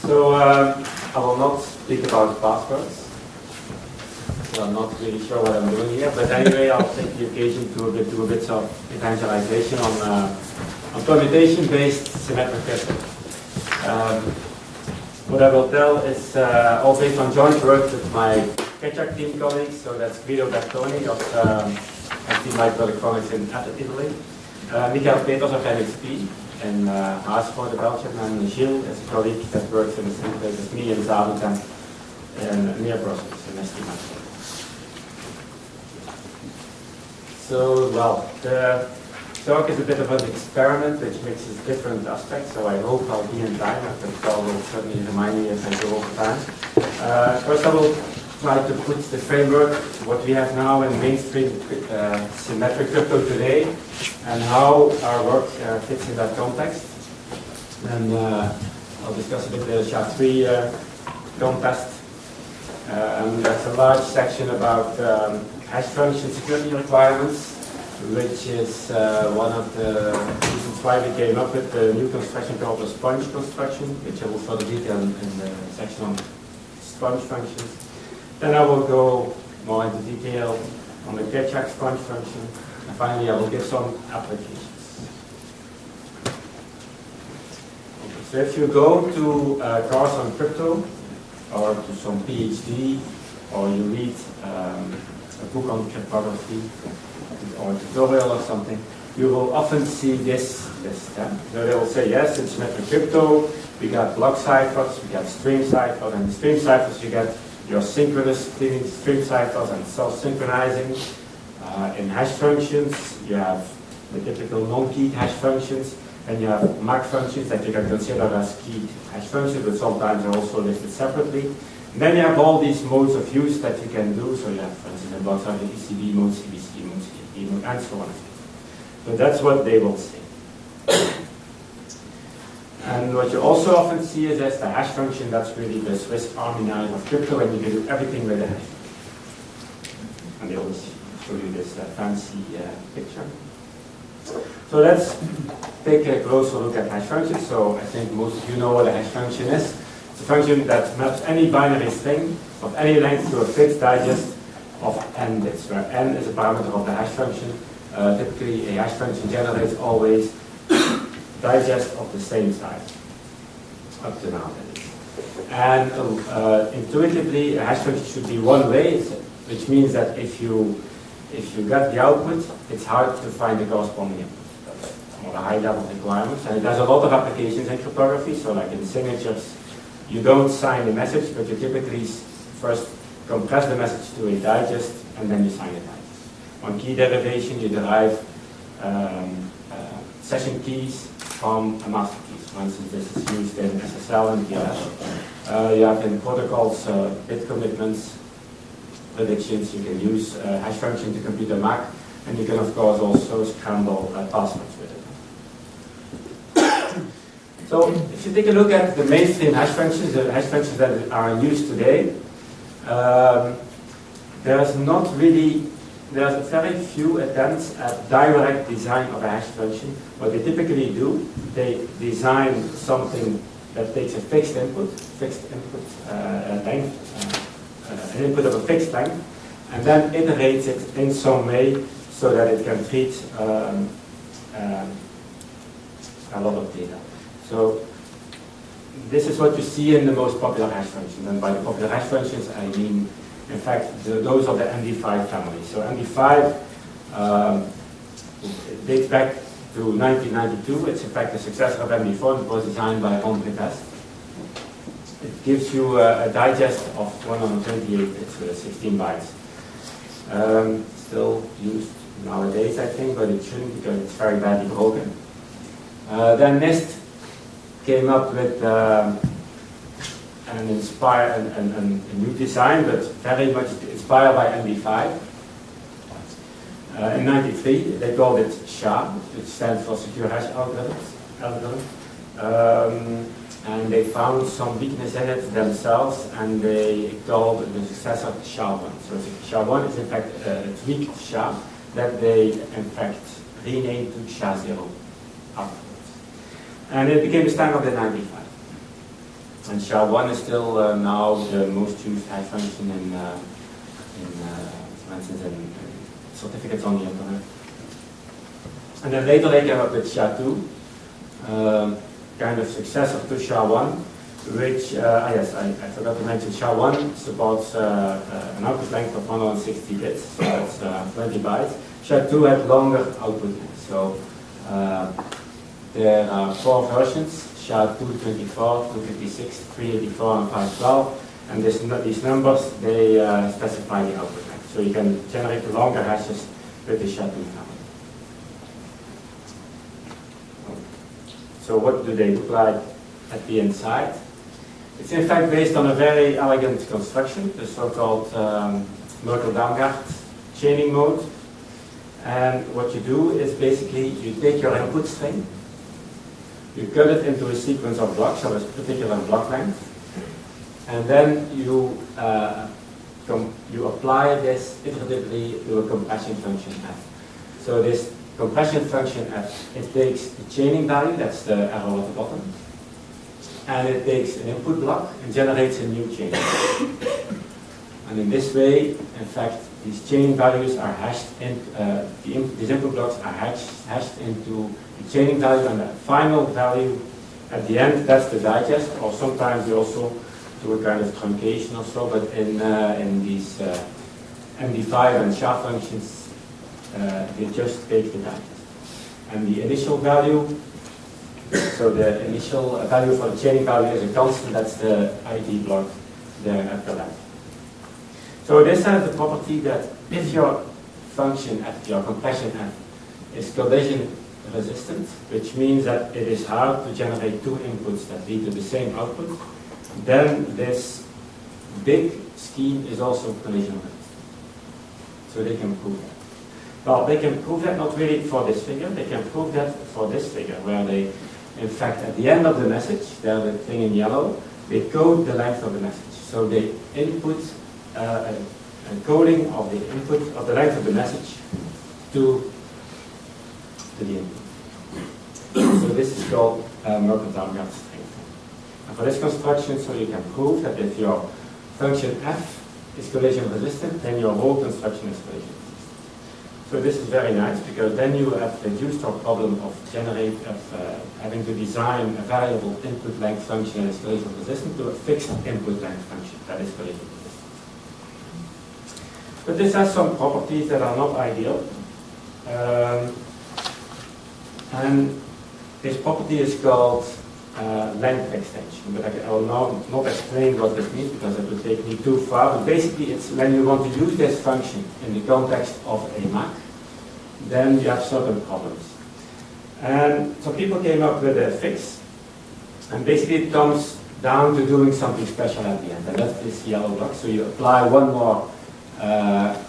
So I will not speak about passwords. So I'm not really sure what I'm doing here, but anyway, I'll take the occasion to do a bit of evangelization on permutation-based symmetric crypto. What I will tell is all based on joint work with my Keccak team colleagues. So that's Guido Bertoni of ST Microelectronics in Italy, Michael Peters of NXP in Haasvoorde, Belgium, and Gilles is a colleague that works in the same place as me in Zaventem near Brussels in ST Microelectronics. So, well, the talk is a bit of an experiment which mixes different aspects, so I hope I'll be in time, but Carl will certainly remind me as I go over time. First I will try to put the framework, what we have now in mainstream symmetric crypto today, and how our work fits in that context. And I'll discuss a bit the SHA-3 contest. And that's a large section about hash function security requirements, which is one of the reasons why we came up with the new construction called the sponge construction, which I will further detail in the section on sponge functions. Then I will go more into detail on the Keccak sponge function, and finally I will give some applications. Okay, so if you go to a course on crypto, or to some PhD, or you read a book on cryptography, or a tutorial or something, you will often see this step. So they will say, yes, in symmetric crypto, we got block ciphers, we got stream ciphers, and in stream ciphers you get your synchronous stream ciphers and self-synchronizing. In hash functions, you have the typical non-keyed hash functions, and you have MAC functions that you can consider as keyed hash functions, but sometimes are also listed separately. And then you have all these modes of use that you can do. So you have, for instance, in blocks are the ECB mode, CBC mode, CFD mode, and so on. So that's what they will say. And what you also often see is as the hash function, that's really the Swiss Army knife of crypto, and you can do everything with a hash function. And they always show you this fancy picture. So let's take a closer look at hash functions. So I think most of you know what a hash function is. It's a function that maps any binary string of any length to a fixed digest of n bits, where n is a parameter of the hash function. Typically, a hash function generates always digest of the same size, up to now that is. And intuitively, a hash function should be one way, which means that if you get the output, it's hard to find the corresponding input. That's more a high level requirement. And it has a lot of applications in cryptography. So like in signatures, you don't sign the message, but you typically first compress the message to a digest, and then you sign the digest. On key derivation, you derive session keys from a master keys. For instance, this is used in SSL and TLS. You have in protocols bit commitments, predictions. You can use a hash function to compute a MAC, and you can of course also scramble passwords with it. So if you take a look at the mainstream hash functions, the hash functions that are in use today, there's very few attempts at direct design of a hash function. What they typically do, they design something that takes a fixed input length, an input of a fixed length, and then iterates it in some way so that it can treat a lot of data. So this is what you see in the most popular hash functions, and by the popular hash functions I mean, in fact, those are the MD5 family. So MD5 dates back to 1992. It's in fact the successor of MD4 that was designed by Rijndael. It gives you a digest of 128 bits with 16 bytes. Still used nowadays, I think, but it shouldn't because it's very badly broken. Then NIST came up with a new design, but very much inspired by MD5. In '93, they called it SHA, which stands for Secure Hash Algorithm. And they found some weakness in it themselves, and they called the successor SHA-1. So SHA-1 is in fact a tweaked SHA that they in fact renamed to SHA-0 afterwards. And it became the standard in '95. And SHA-1 is still now the most used hash function for instance, in certificates on the internet. And then later they came up with SHA-2, kind of successor to SHA-1, which, yes, I forgot to mention, SHA-1 supports an output length of 160 bits, so that's 20 bytes. SHA-2 had longer output length, so there are 4 versions, SHA-224, 256, 384, and 512, and these numbers, they specify the output length. So you can generate longer hashes with the SHA-2 family. So what do they look like at the inside? It's in fact based on a very elegant construction, the so-called Merkle-Damgard chaining mode. And what you do is basically you take your input string, you cut it into a sequence of blocks of a particular block length, and then you apply this iteratively to a compression function f. So this compression function f, it takes the chaining value, that's the arrow at the bottom, and it takes an input block and generates a new chain. And in this way, in fact, these chaining values are hashed in, these input blocks are hashed into the chaining value, and the final value at the end, that's the digest, or sometimes we also do a kind of truncation or so, but in these MD5 and SHA functions, they just take the digest. And the initial value, so the initial value for the chaining value is a constant, that's the ID block there at the left. So this has the property that if your function f, your compression f, is collision resistant, which means that it is hard to generate 2 inputs that lead to the same output, then this big scheme is also collision resistant. So they can prove that. Well, they can prove that not really for this figure, they can prove that for this figure, where they, in fact, at the end of the message, there's the thing in yellow, they code the length of the message. So they input a coding of the input of the length of the message to the input. So this is called Merkle-Damgard string. And for this construction, so you can prove that if your function f is collision resistant, then your whole construction is collision resistant. So this is very nice, because then you have reduced our problem of having to design a variable input length function that is collision resistant to a fixed input length function that is collision resistant. But this has some properties that are not ideal. And this property is called length extension. But I will now not explain what this means because it will take me too far. But basically it's when you want to use this function in the context of a Mac, then you have certain problems. And so people came up with a fix. And basically it comes down to doing something special at the end. And that's this yellow block. So you apply one more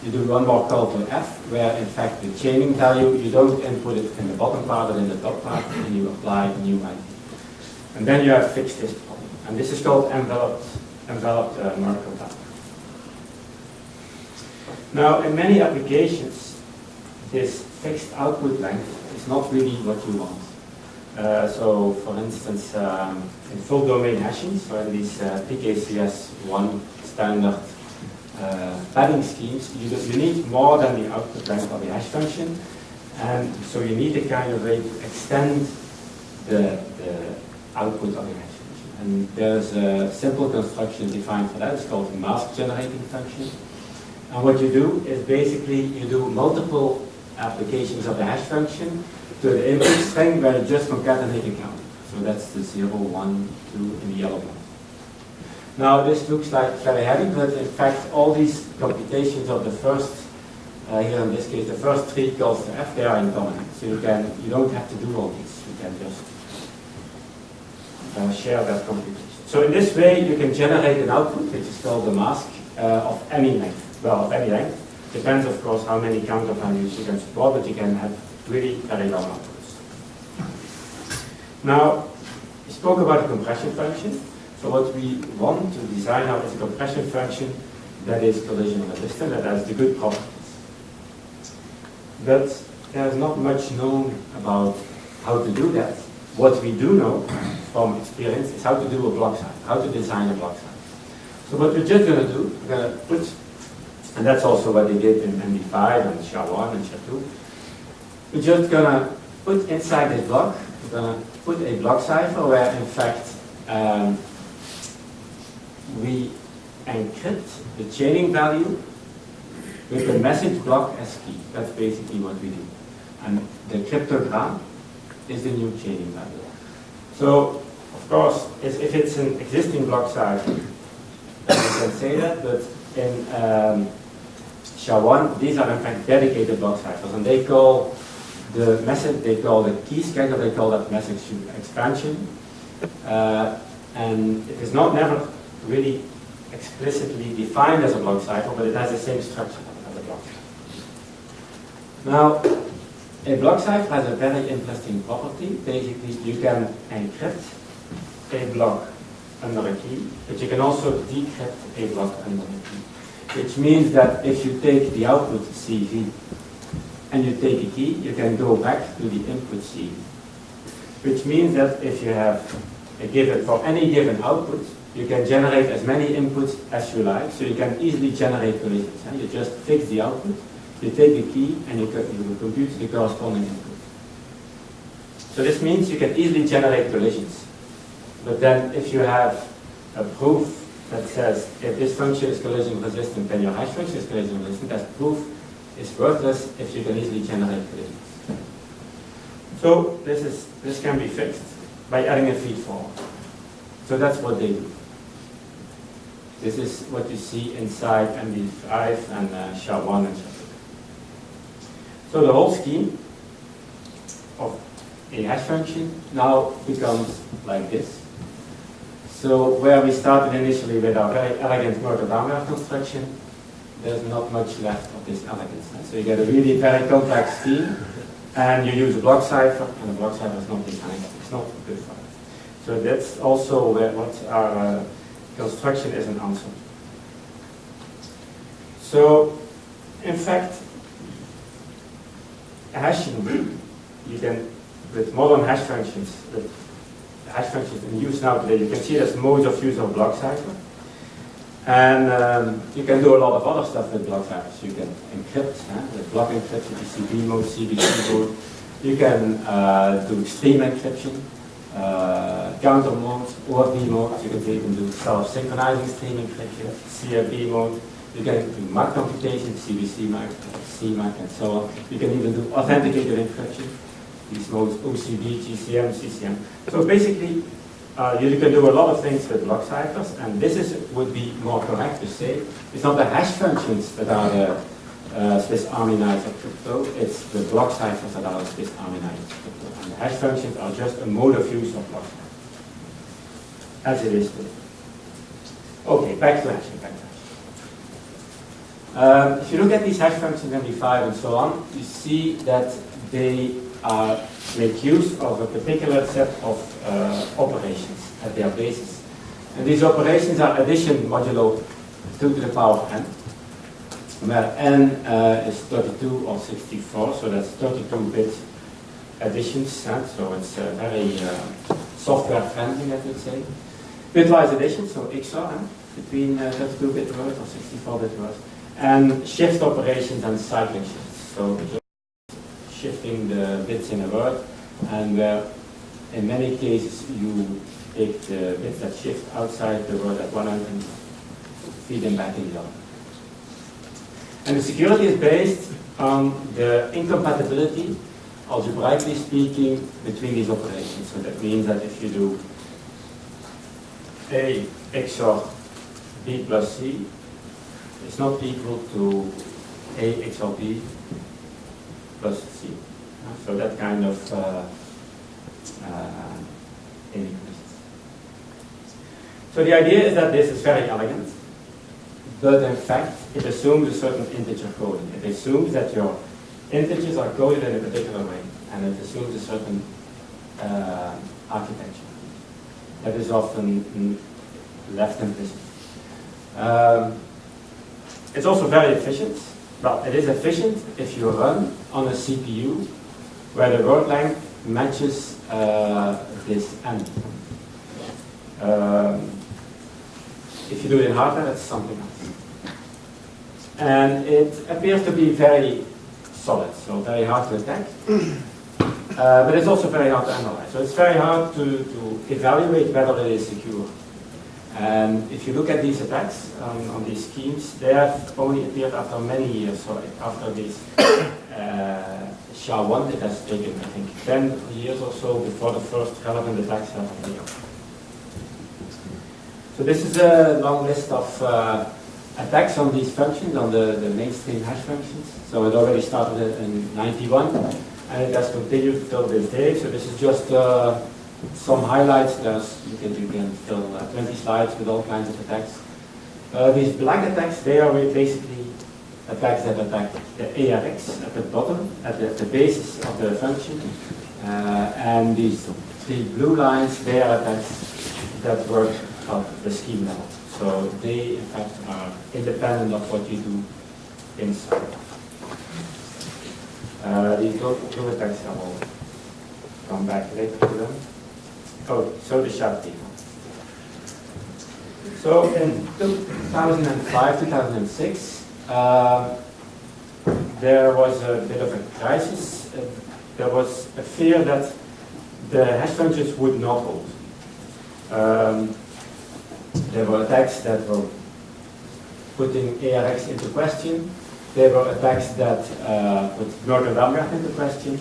you do one more call to f, where in fact the chaining value, you don't input it in the bottom part but in the top part, and you apply a new ID. And then you have fixed this problem. And this is called enveloped Merkle-Damgard. Now, in many applications, this fixed output length is not really what you want. So, for instance, in full domain hashing, so in these PKCS1 standard padding schemes, you need more than the output length of the hash function, and so you need a kind of way to extend the output of the hash function. And there's a simple construction defined for that. It's called a mask generating function. And what you do is basically you do multiple applications of the hash function to the input string where you just concatenate a counter. So that's the 0, 1, 2 in the yellow block. Now this looks like very heavy, but in fact all these computations of the first, here in this case, the first 3 calls to f, they are in common. So you don't have to do all these. You can just share that computation. So in this way you can generate an output, which is called the mask, of any length. Well, of any length. Depends, of course, how many counter values you can support, but you can have really very long outputs. Now, we spoke about a compression function. So what we want to design now is a compression function that is collision resistant, that has the good properties. But there's not much known about how to do that. What we do know from experience is how to do a block size, how to design a block cipher. So what we're just going to do, we're going to put, and that's also what they did in MD5 and SHA-1 and SHA-2, we're just going to put inside this block, we're going to put a block cipher where in fact we encrypt the chaining value with the message block as key. That's basically what we do. And the cryptogram is the new chaining value. So, of course, if it's an existing block cipher, then you can say that, but in SHA-1, these are in fact dedicated block ciphers, and they call the message, they call the key schedule, they call that message expansion, and it is not never really explicitly defined as a block cipher, but it has the same structure as a block cipher. Now, a block cipher has a very interesting property. Basically, you can encrypt a block under a key, but you can also decrypt a block under a key, which means that if you take the output CV and you take a key, you can go back to the input CV, which means that if you have a given, for any given output, you can generate as many inputs as you like, so you can easily generate collisions. You just fix the output, you take the key, and you compute the corresponding input. So this means you can easily generate collisions. But then if you have a proof that says if this function is collision resistant, then your hash function is collision resistant, that proof is worthless if you can easily generate collisions. So this can be fixed by adding a feed forward. So that's what they do. This is what you see inside MD5 and SHA-1 and SHA-2. So the whole scheme of a hash function now becomes like this. So where we started initially with our very elegant Murphy-Downward construction, there's not much left of this elegance. So you get a really very complex scheme, and you use a block cipher, and a block cipher is not designed. It's not good for it. So that's also what our construction is an answer. So, in fact, hashing, you can, with modern hash functions, with hash functions in use now today, you can see there's modes of use of block cipher. And you can do a lot of other stuff with block ciphers. You can encrypt, with block encryption, ECB mode, CBC mode. You can do stream encryption, counter mode, ORB mode. You can even do self-synchronizing stream encryption, CRB mode. You can do MAC computation, CBC MAC, CMAC, and so on. You can even do authenticated encryption. These modes, OCB, GCM, CCM. So basically, you can do a lot of things with block ciphers, and this would be more correct to say it's not the hash functions that are the Swiss Army knives of crypto, it's the block ciphers that are the Swiss Army knives of crypto. And the hash functions are just a mode of use of block ciphers, as it is today. Okay, back to hashing. If you look at these hash functions, MD5 and so on, you see that they make use of a particular set of operations at their basis. And these operations are addition modulo 2 to the power of n, where n is 32 or 64, so that's 32-bit additions, so it's very software friendly, I would say. Bitwise addition, so XOR, between 32-bit words or 64-bit words, and shift operations and cycling shifts, so shifting the bits in a word, and in many cases you take the bits that shift outside the word at one end and feed them back in the other. And the security is based on the incompatibility, algebraically speaking, between these operations. So that means that if you do A XOR B plus C, it's not equal to A XOR B plus C. So that kind of inequality. So the idea is that this is very elegant, but in fact it assumes a certain integer coding. It assumes that your integers are coded in a particular way, and it assumes a certain architecture that is often left implicit. It's also very efficient. Well, it is efficient if you run on a CPU where the word length matches this n. if you do it in hardware, that's something else. And it appears to be very solid, so very hard to attack. But it's also very hard to analyze. So it's very hard to evaluate whether it is secure. And if you look at these attacks on these schemes, they have only appeared after many years. So after this SHA-1, it has taken, I think, 10 years or so before the first relevant attacks have appeared. So this is a long list of attacks on these functions, on the mainstream hash functions. So it already started in 91, and it has continued till this day. So this is just some highlights. You can fill 20 slides with all kinds of attacks. These black attacks, they are basically attacks that attack the ARX at the bottom, at the basis of the function. And these 3 blue lines, they are attacks that work at the scheme level. So they, in fact, are independent of what you do inside. These blue attacks, I will come back later to them. Oh, so the SHA-2. So in 2005, 2006, there was a bit of a crisis. There was a fear that the hash functions would not hold. There were attacks that were putting ARX into question. There were attacks that put Northern Ramgraph into question,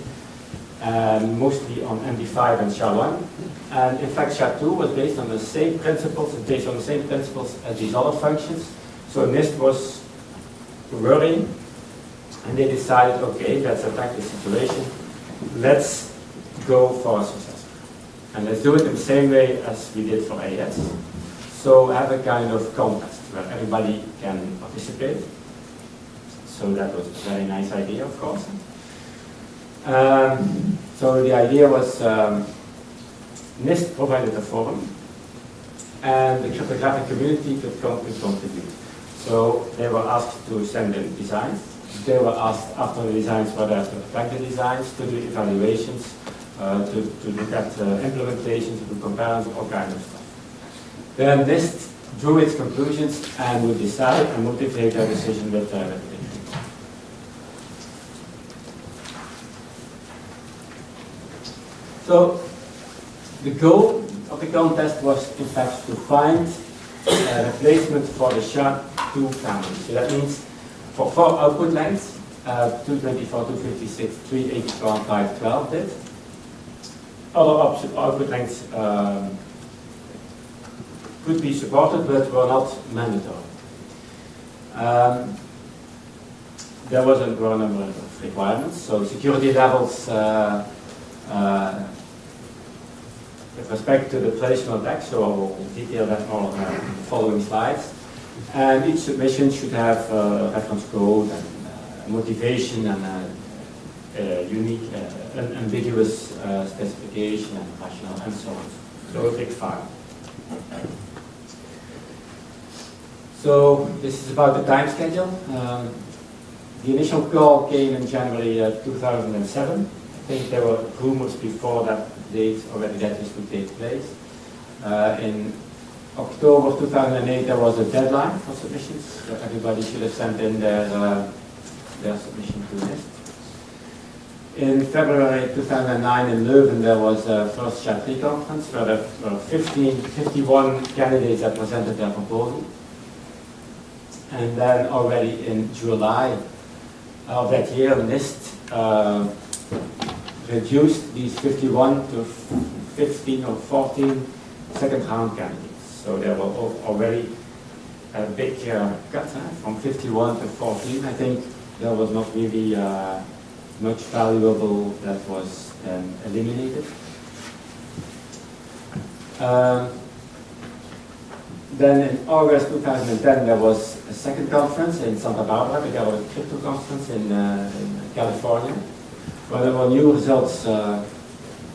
mostly on MD5 and SHA-1. And in fact, SHA-2 was based on the same principles, as these other functions. So NIST was worrying, and they decided, okay, let's attack the situation. Let's go for a successor. And let's do it in the same way as we did for AS. So have a kind of contest where everybody can participate. So that was a very nice idea, of course. So the idea was NIST provided a forum, and the cryptographic community could contribute. So they were asked to send in designs. They were asked after the designs whether to attack the designs, to do evaluations, to look at implementations, to do comparisons, all kinds of stuff. Then NIST drew its conclusions and would decide and motivate their decision with the So the goal of the contest was, in fact, to find a replacement for the SHA-2 family. So that means for 4 output lengths, 224, 256, 384, and 512 bit. Other output lengths could be supported, but were not mandatory. There were a number of requirements. So security levels with respect to the traditional attack, so I will detail that more in the following slides. And each submission should have a reference code and motivation and unique, unambiguous specification and rationale and so on. So a big file. So this is about the time schedule. The initial call came in January 2007. I think there were rumors before that date already that this would take place. In October 2008 there was a deadline for submissions, so everybody should have sent in their submission to NIST. In February 2009 in Leuven there was a first SHA-3 conference where there were 51 candidates that presented their proposal. And then already in July of that year, NIST reduced these 51 to 15 or 14 second round candidates. So there were already a big cut from 51 to 14. I think there was not really much valuable that was eliminated. Then in August 2010 there was a second conference in Santa Barbara, the Gallup Crypto Conference in California, where there were new results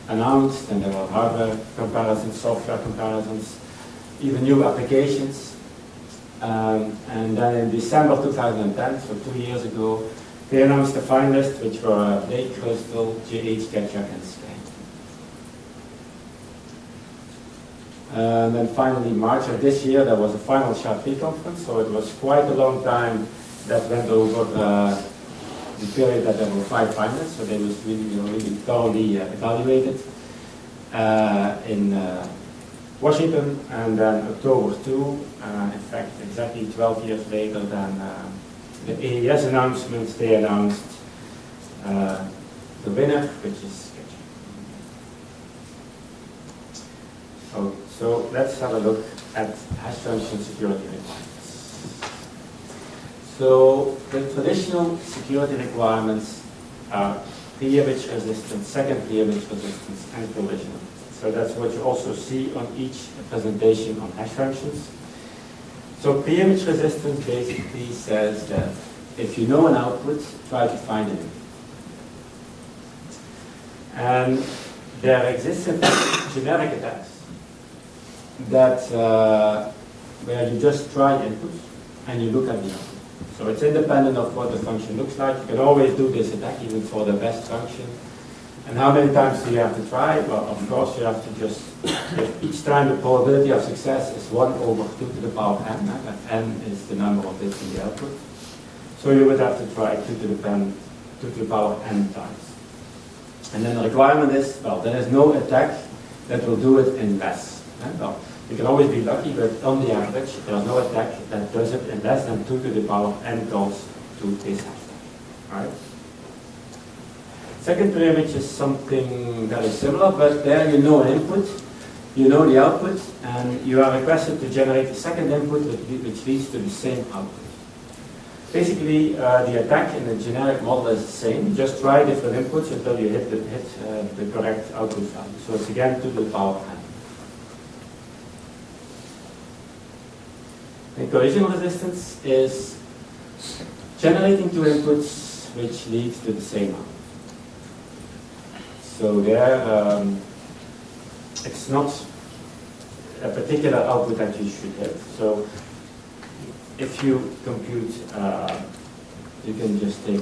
announced, and there were hardware comparisons, software comparisons, even new applications. And then in December 2010, so 2 years ago, they announced the finalists, which were Blake, Rijndael, GH, Keccak, and Sky. And then finally, March of this year, there was a final SHA-3 conference, so it was quite a long time that went over the period that there were 5 finalists, so they was really thoroughly evaluated in Washington, and then October 2, in fact, exactly 12 years later than the AES announcements, they announced the winner, which is Keccak. So let's have a look at hash function security requirements. So the traditional security requirements are pre-image resistance, second pre-image resistance, and collision resistance. So that's what you also see on each presentation on hash functions. So pre-image resistance basically says that if you know an output, try to find an input. And there exists generic attacks that where you just try inputs and you look at the output. So it's independent of what the function looks like. You can always do this attack even for the best function. And how many times do you have to try? Well, of course, you have to just, each time the probability of success is 1 over 2 to the power n, and n is the number of bits in the output. So you would have to try 2 to the power n times. And then the requirement is, well, there is no attack that will do it in less. Well, you can always be lucky, but on the average, there is no attack that does it in less than 2 to the power n calls to this hashtag. Right? Second pre-image is something very similar, but there you know an input, you know the output, and you are requested to generate a second input which leads to the same output. Basically, the attack in the generic model is the same. You just try different inputs until you hit the correct output value. So it's again 2 to the power n. And collision resistance is generating 2 inputs which leads to the same output. So there, it's not a particular output that you should hit. So if you compute, you can just take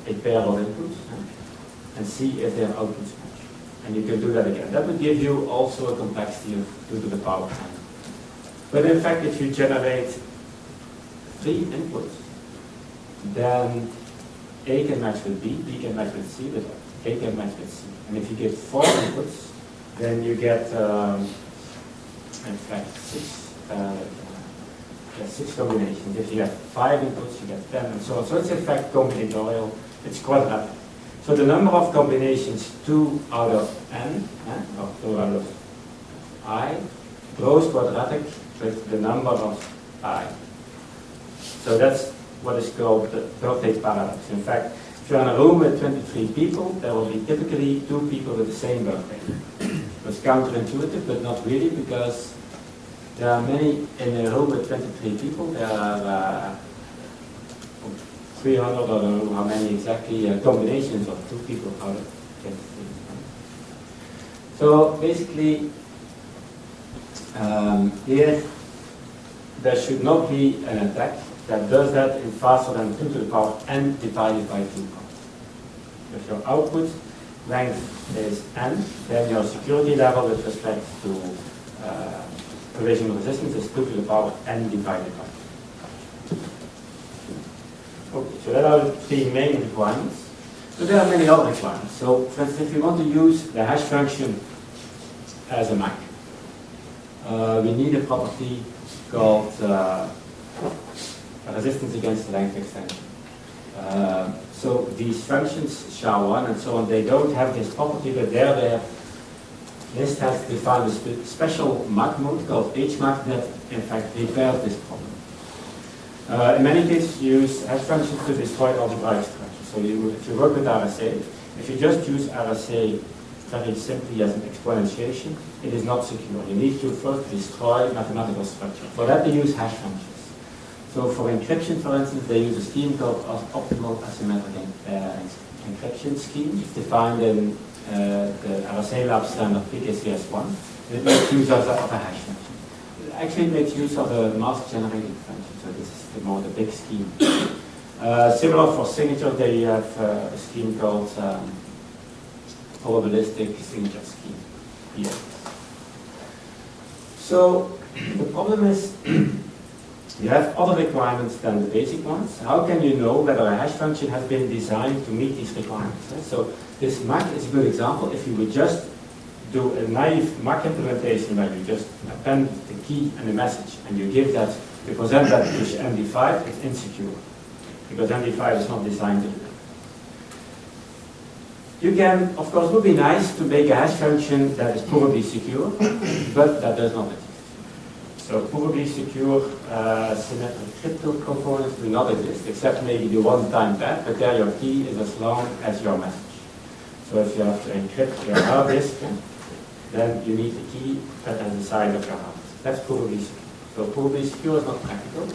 a pair of inputs and see if their outputs match. And you can do that again. That would give you also a complexity of 2 to the power n. But in fact, if you generate 3 inputs, then A can match with B, B can match with C, but A can match with C. And if you give 4 inputs, then you get, in fact, 6 combinations. If you have 5 inputs, you get 10, and so on. So it's in fact combinatorial, it's quadratic. So the number of combinations 2 out of n, or 2 out of I, grows quadratic with the number of I. So that's what is called the birthday paradox. In fact, if you're in a room with 23 people, there will be typically 2 people with the same birthday. It's counterintuitive, but not really, because there are many in a room with 23 people. There are 300, or I don't know how many exactly, combinations of 2 people out of 23. So basically, here there should not be an attack that does that in faster than 2 to the power n divided by 2 powers. If your output length is n, then your security level with respect to collision resistance is 2 to the power n divided by 2. Okay, so that are the 3 main requirements. But there are many other requirements. So, for instance, if you want to use the hash function as a MAC, we need a property called resistance against length extension. So these functions, SHA-1 and so on, they don't have this property, but there their list has defined a special MAC mode called HMAC that in fact repairs this problem. In many cases, you use hash functions to destroy algebraic structures. So if you work with RSA, if you just use RSA very simply as an exponentiation, it is not secure. You need to first destroy mathematical structure. For that, they use hash functions. So for encryption, for instance, they use a scheme called optimal asymmetric encryption scheme. It's defined in the RSA lab standard PKCS1. It makes use of a hash function. It actually makes use of a mask generating function. So this is the big scheme. Similar for signature, they have a scheme called probabilistic signature scheme. Here. So the problem is you have other requirements than the basic ones. How can you know whether a hash function has been designed to meet these requirements? So this Mach is a good example. If you would just do a naive Mach implementation where you just append the key and the message and you give that, you present that to MD5, it's insecure because MD5 is not designed to do that. You can, of course, it would be nice to make a hash function that is probably secure, but that does not exist. So probably secure symmetric crypto components do not exist, except maybe the one-time pad, but there your key is as long as your message. So if you have to encrypt your hard disk, then you need the key that has the size of your hard disk. That's probably secure. So probably secure is not practical.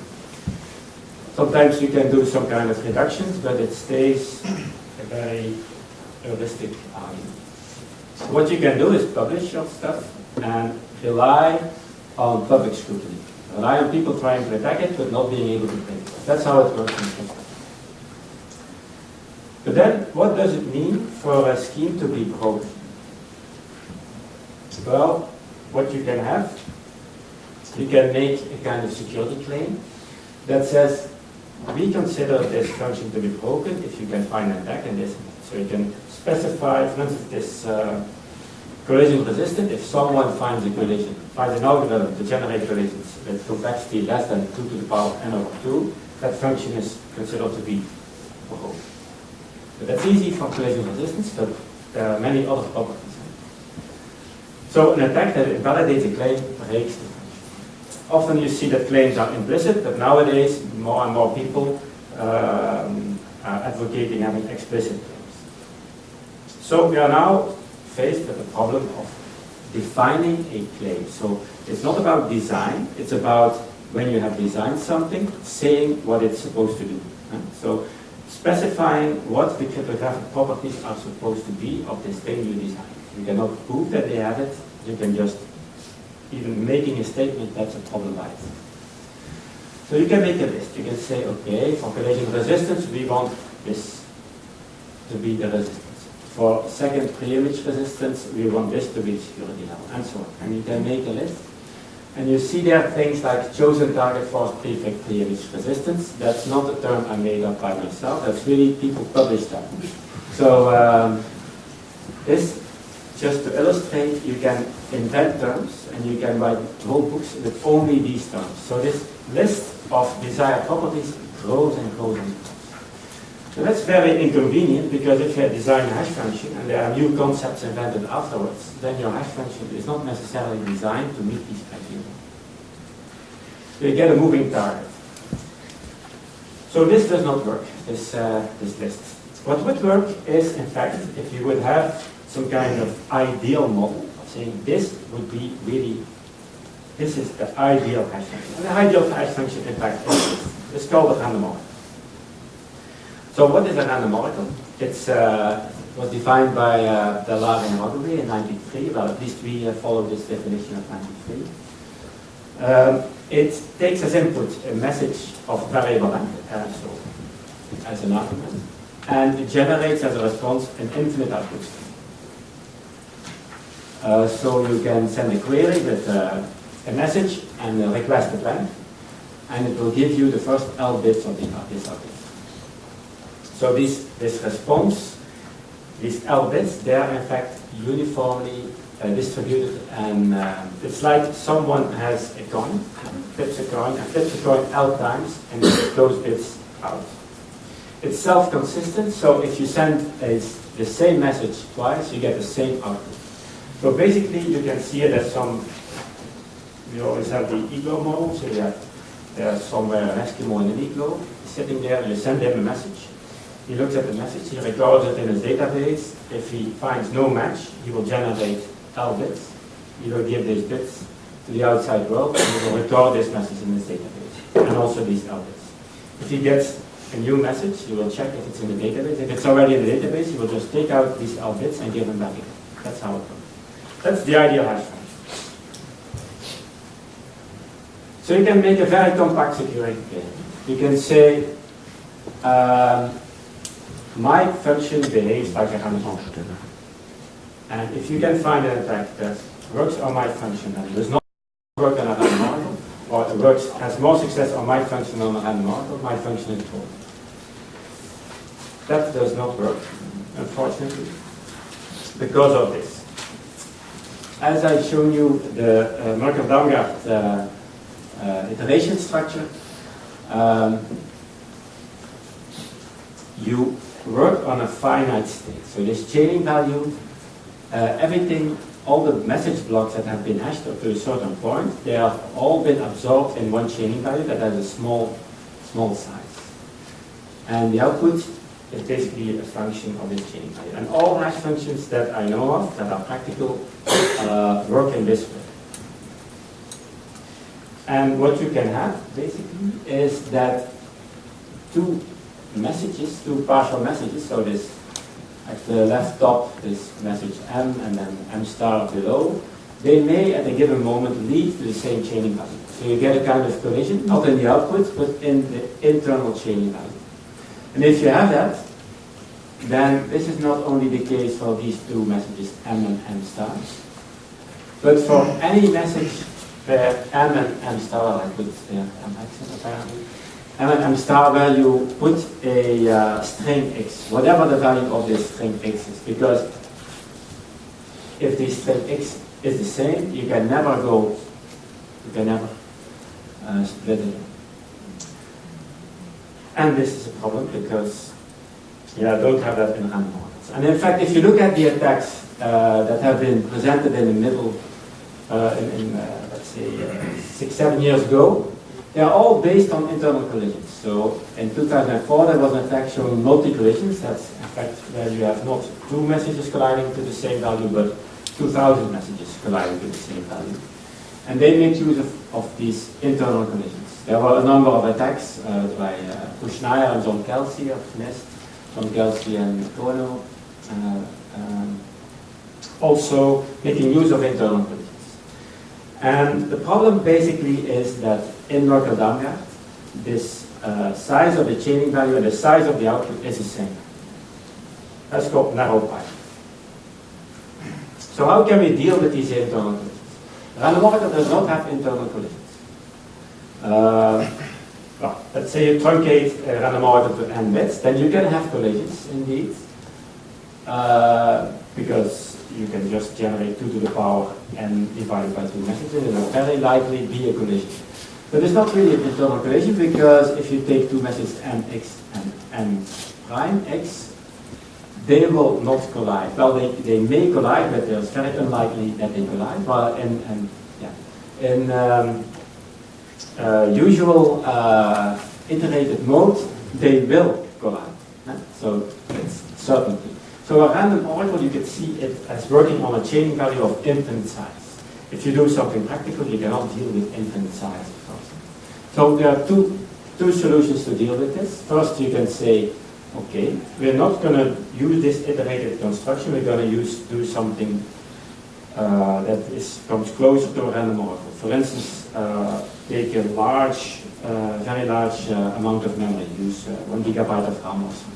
Sometimes you can do some kind of reductions, but it stays a very heuristic argument. So what you can do is publish your stuff and rely on public scrutiny. Rely on people trying to attack it, but not being able to print it. That's how it works in crypto. But then, what does it mean for a scheme to be broken? Well, what you can have, you can make a kind of security claim that says, we consider this function to be broken if you can find an attack in this. So you can specify, for instance, this collision resistant. If someone finds a collision, finds an algorithm to generate collisions with complexity less than 2 to the power n over 2, that function is considered to be broken. But that's easy for collision resistance, but there are many other properties. So an attack that invalidates a claim breaks the function. Often you see that claims are implicit, but nowadays more and more people are advocating having explicit claims. So we are now faced with the problem of defining a claim. So it's not about design, it's about when you have designed something, saying what it's supposed to do. So specifying what the cryptographic properties are supposed to be of this thing you design. You cannot prove that they have it, you can just, even making a statement, that's a problem by itself. So you can make a list. You can say, okay, for collision resistance, we want this to be the resistance. For second pre-image resistance, we want this to be the security level, and so on. And you can make a list. And you see there things like chosen target force prefect pre-image resistance. That's not a term I made up by myself. That's really people published that. So this, just to illustrate, you can invent terms and you can write whole books with only these terms. So this list of desired properties grows and grows and grows. So that's very inconvenient because if you design a hash function and there are new concepts invented afterwards, then your hash function is not necessarily designed to meet these criteria. So you get a moving target. So this does not work, this list. What would work is, in fact, if you would have some kind of ideal model of saying this would be really, this is the ideal hash function. And the ideal hash function, in fact, is this. It's called a random oracle. So what is a random oracle? It was defined by Delard and Rodway in 1993. Well, at least we follow this definition of 1993. It takes as input a message of variable length, so as an argument, and it generates as a response an infinite output stream. So you can send a query with a message and a requested length, and it will give you the first L bits of this output. So this response, these L bits, they are in fact uniformly distributed, and it's like someone has a coin, flips a coin, and flips a coin L times, and gets those bits out. It's self-consistent, so if you send the same message twice, you get the same output. So basically, you can see it as we always have the igloo model, so there's somewhere an Eskimo in an igloo, he's sitting there, you send him a message. He looks at the message, he records it in his database. If he finds no match, he will generate L bits. He will give these bits to the outside world, and he will record this message in his database, and also these L bits. If he gets a new message, he will check if it's in the database. If it's already in the database, he will just take out these L bits and give them back again. That's how it works. That's the ideal hash function. So you can make a very compact security claim. You can say, my function behaves like a random oracle. And if you can find an attack that works on my function and does not work on a random oracle, or it works, has more success on my function on a random oracle, my function is full. That does not work, unfortunately, because of this. As I've shown you the Markov-Damgaard iteration structure, you work on a finite state. So this chaining value, everything, all the message blocks that have been hashed up to a certain point, they have all been absorbed in one chaining value that has a small size. And the output is basically a function of this chaining value. And all hash functions that I know of that are practical work in this way. And what you can have, basically, is that two partial messages, so this, at the left top, this message M and then M star below, they may at a given moment lead to the same chaining value. So you get a kind of collision, not in the output, but in the internal chaining value. And if you have that, then this is not only the case for these two messages M and M star, but for any message where M and M star, I put M accent apparently, M and M star where you put a string X, whatever the value of this string X is, because if the string X is the same, you can never split it. And this is a problem because I don't have that in random oracles. And in fact, if you look at the attacks that have been presented in the middle, let's say 6-7 years ago, they are all based on internal collisions. So in 2004, there was an attack showing multi-collisions. That's in fact where you have not two messages colliding to the same value, but 2,000 messages colliding to the same value. And they make use of these internal collisions. There were a number of attacks by Rijndael and John Kelsey of NIST, John Kelsey and Kono, also making use of internal collisions. And the problem basically is that in Markov-Damgaard, this size of the chaining value and the size of the output is the same. That's called narrow pipe. So how can we deal with these internal collisions? Random oracle does not have internal collisions. Well, let's say you truncate a random oracle to n bits, then you can have collisions indeed, because you can just generate 2 to the power n divided by 2 messages, and it will very likely be a collision. But it's not really an internal collision, because if you take two messages mx and m prime x, they will not collide. Well, they may collide, but it's very unlikely that they collide. Well, in usual iterated mode, they will collide. So it's certainty. So a random oracle, you can see it as working on a chaining value of infinite size. If you do something practical, you cannot deal with infinite size, of course. So there are two solutions to deal with this. First, you can say, okay, we're not going to use this iterated construction. We're going to do something that comes closer to a random oracle. For instance, take a very large amount of memory. Use 1 gigabyte of RAM or something.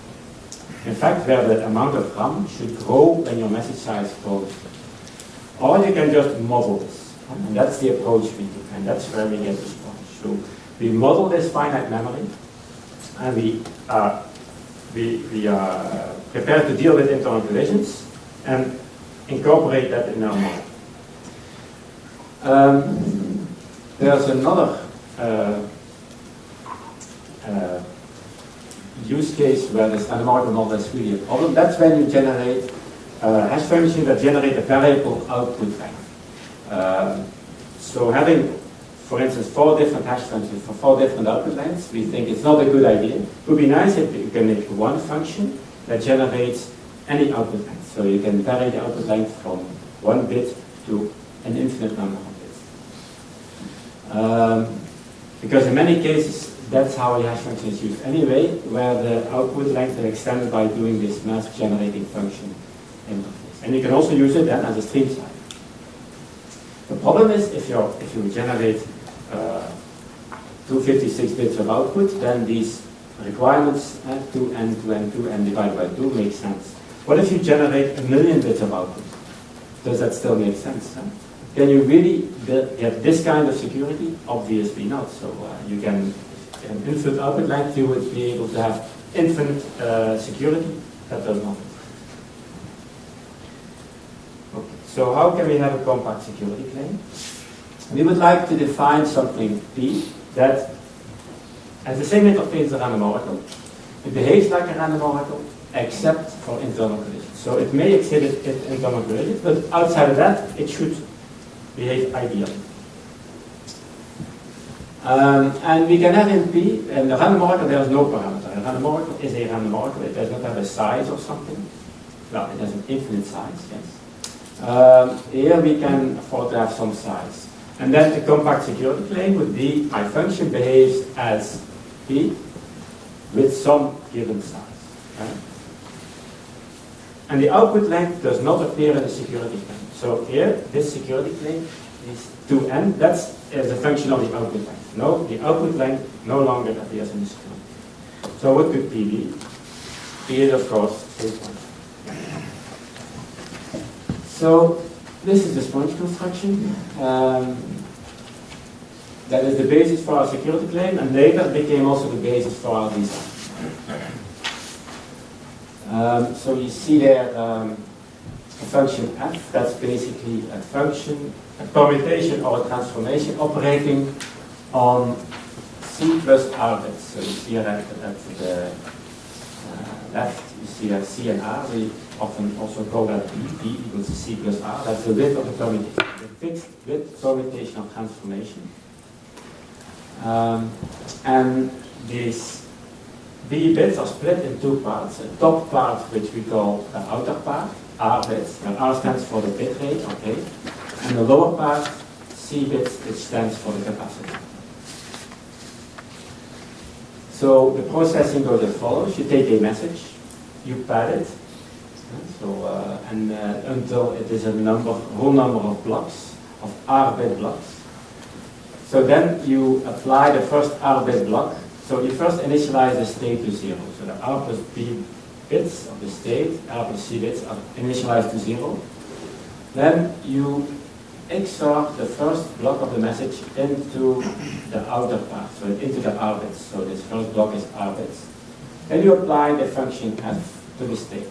In fact, where the amount of RAM should grow when your message size grows. Or you can just model this. And that's the approach we do. And that's where we get response. So we model this finite memory, and we are prepared to deal with internal collisions and incorporate that in our model. There's another use case where this random oracle model is really a problem. That's when you generate hash functions that generate a variable output length. So having, for instance, 4 different hash functions for 4 different output lengths, we think it's not a good idea. It would be nice if you can make one function that generates any output length. So you can vary the output length from 1 bit to an infinite number of bits. Because in many cases, that's how a hash function is used anyway, where the output length is extended by doing this mask generating function interface. And you can also use it then as a stream cipher. The problem is if you generate 256 bits of output, then these requirements 2n, 2n, 2n divided by 2 make sense. What if you generate 1,000,000 bits of output? Does that still make sense? Can you really get this kind of security? Obviously not. So you can infinite output length, you would be able to have infinite security. That does not. Okay. So how can we have a compact security claim? We would like to define something P that has the same interface as a random oracle. It behaves like a random oracle, except for internal collisions. So it may exhibit internal collisions, but outside of that, it should behave ideally. And we can have in P, and the random oracle, there is no parameter. A random oracle is a random oracle. It does not have a size or something. Well, it has an infinite size, yes. Here we can afford to have some size. And then the compact security claim would be, my function behaves as P with some given size. Right? And the output length does not appear in the security claim. So here, this security claim is 2n. That's as a function of the output length. No, the output length no longer appears in the security. So what could P be? P is, of course, a sponge. So this is the sponge construction. That is the basis for our security claim, and later became also the basis for our design. So you see there a function f, that's basically a function, a permutation or a transformation operating on c plus r bits. So you see that at the left, you see that c and r. We often also call that b equals c plus r. That's the width of the permutation, the fixed width permutation or transformation. And these B bits are split in two parts. A top part, which we call the outer part, R bits, and R stands for the bit rate, okay. And the lower part, C bits, which stands for the capacity. So the processing goes as follows. You take a message, you pad it, until it is a whole number of blocks, of R bit blocks. So then you apply the first R bit block. So you first initialize the state to 0. So the R plus B bits of the state, R plus C bits are initialized to 0. Then you XOR the first block of the message into the outer part, so into the R bits. So this first block is R bits. Then you apply the function f to the state.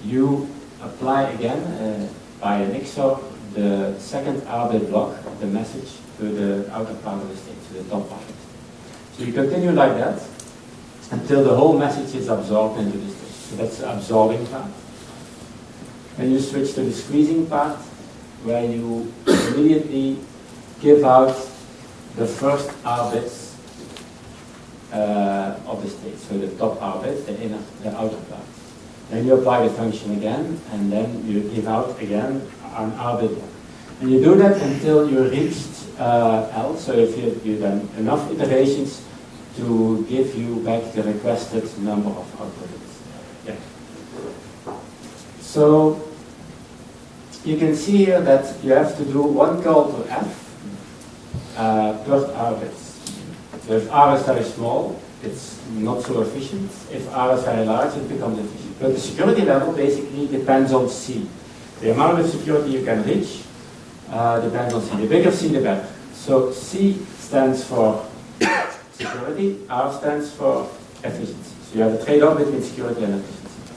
You apply again by an XOR the second R bit block of the message to the outer part of the state, to the top part. So you continue like that until the whole message is absorbed into the state. So that's the absorbing part. Then you switch to the squeezing part, where you immediately give out the first R bits of the state. So the top R bits, the outer part. Then you apply the function again, and then you give out again an R bit block. And you do that until you reached L, so if you've done enough iterations to give you back the requested number of output bits. Yeah. So you can see here that you have to do one call to f plus R bits. So if R is very small, it's not so efficient. If R is very large, it becomes efficient. But the security level basically depends on C. The amount of security you can reach depends on C. The bigger C, the better. So C stands for security, R stands for efficiency. So you have a trade-off between security and efficiency.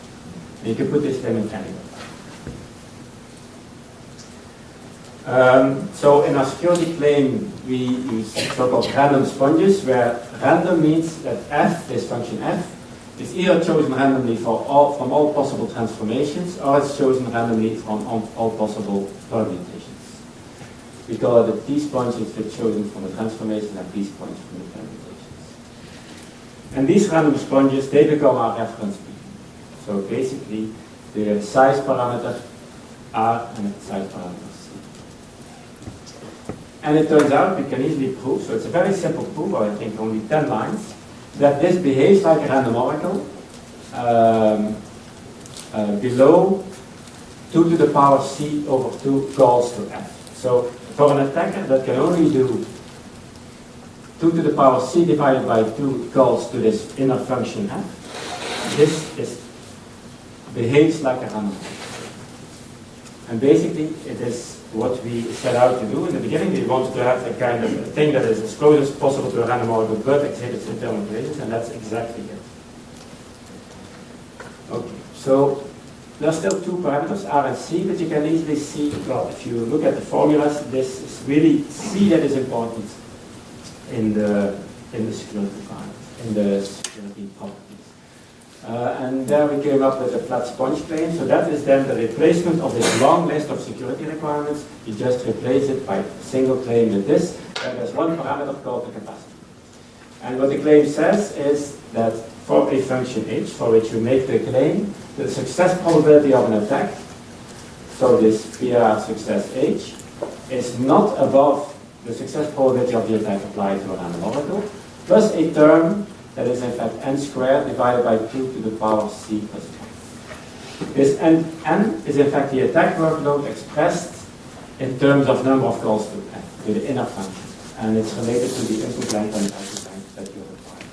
And you can put this limit anywhere. So in our security claim, we use so-called random sponges, where random means that f, this function f, is either chosen randomly from all possible transformations, or it's chosen randomly from all possible permutations. We call it the t-sponges which are chosen from the transformations and t-sponges from the permutations. And these random sponges, they become our reference P. So basically, the size parameter R and the size parameter C. And it turns out, we can easily prove, so it's a very simple proof, or I think only 10 lines, that this behaves like a random oracle below 2 to the power C over 2 calls to F. So for an attacker that can only do 2 to the power C divided by 2 calls to this inner function F, this behaves like a random oracle. And basically it is what we set out to do in the beginning. We wanted to have a kind of a thing that is as close as possible to a random oracle, but exhibits internal equations, and that's exactly it. Okay, so there are still two parameters, R and C, but you can easily see, well, if you look at the formulas, this is really C that is important in the security requirements, in the security properties. And there we came up with a flat sponge claim. So that is then the replacement of this long list of security requirements. You just replace it by a single claim with this. And there's one parameter called the capacity. And what the claim says is that for a function h, for which you make the claim, the success probability of an attack, so this PR success h, is not above the success probability of the attack applied to a random oracle, plus a term that is in fact n squared divided by 2 to the power c plus 1. This n is in fact the attack workload expressed in terms of number of calls to n, to the inner function. And it's related to the input length and output length that you require.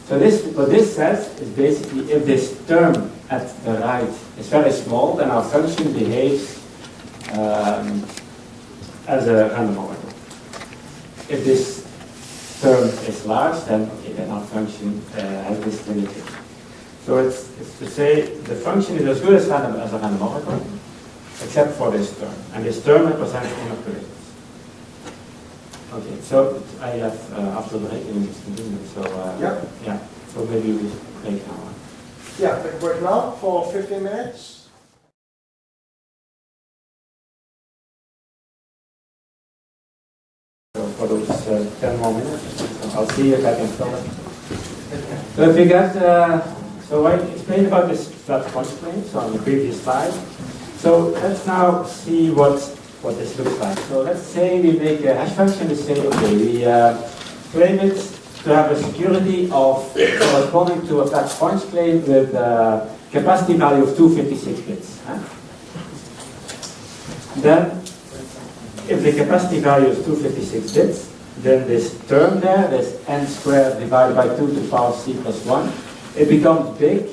So what this says is basically if this term at the right is very small, then our function behaves as a random oracle. If this term is large, then okay, then our function has this limitation. So it's to say the function is as good as a random oracle, except for this term. And this term represents inner collisions. Okay, so I have after the break in continue. So yeah, so maybe we break now. Yeah, we break now for 15 minutes. So for those 10 more minutes, I'll see if I can fill it. So if you get, so I explained about this flat sponge claim, so on the previous slide. So let's now see what this looks like. So let's say we make a hash function and say, okay, we claim it to have a security of corresponding to a flat sponge claim with a capacity value of 256 bits. Then, if the capacity value is 256 bits, then this term there, this n squared divided by 2 to the power c plus 1, it becomes big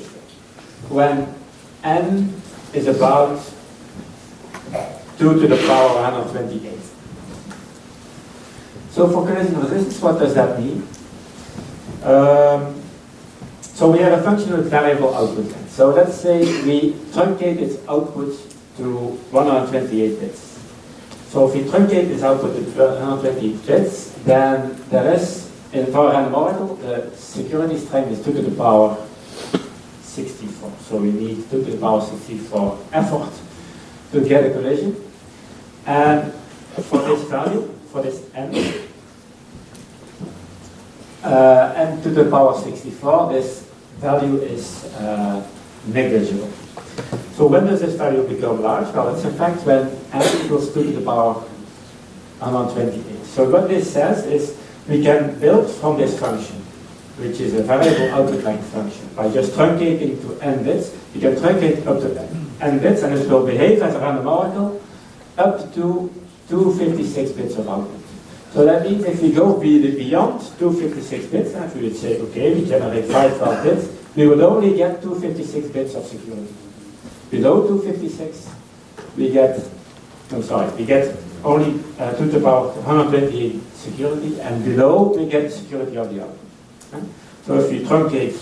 when n is about 2 to the power 128. So for collision resistance, what does that mean? So we have a function with variable output length. So let's say we truncate its output to 128 bits. So if we truncate this output to 128 bits, then there is, for a random oracle, the security strength is 2 to the power 64. So we need 2 to the power 64 effort to get a collision. And for this value, for this n to the power 64, this value is negligible. So when does this value become large? Well, it's in fact when n equals 2 to the power 128. So what this says is we can build from this function, which is a variable output length function, by just truncating to n bits. You can truncate up to n bits, and it will behave as a random oracle up to 256 bits of output. So that means if we go beyond 256 bits, and if we would say, okay, we generate 512 bits, we would only get 256 bits of security. Below 256, we get only 2 to the power 128 security, and below we get security of the output. So if we truncate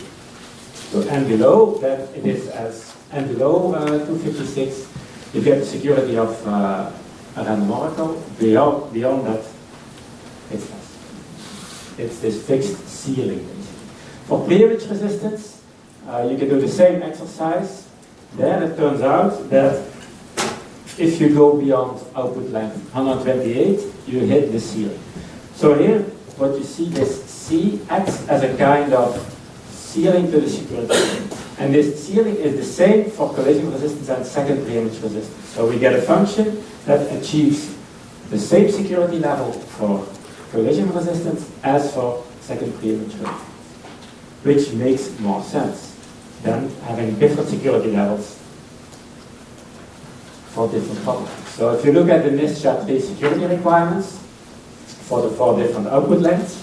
to n below, then it is as n below 256, you get the security of a random oracle. Beyond that, it's less. It's this fixed ceiling. For peerage resistance, you can do the same exercise. There it turns out that if you go beyond output length 128, you hit the ceiling. So here, what you see, this C acts as a kind of ceiling to the security. And this ceiling is the same for collision resistance and second preimage resistance. So we get a function that achieves the same security level for collision resistance as for second preimage resistance, which makes more sense than having different security levels for different properties. So if you look at the NIST-3 security requirements for the 4 different output lengths,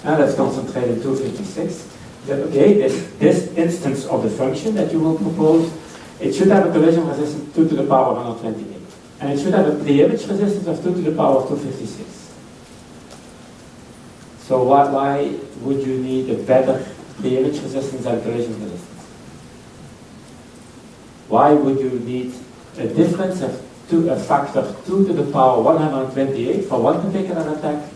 and let's concentrate on 256, that okay, this instance of the function that you will propose, it should have a collision resistance 2 to the power 128. and it should have a pre-image resistance of 2 to the power of 256. So why would you need a better pre-image resistance than collision resistance? Why would you need a difference of a factor 2 to the power 128 for one particular attack,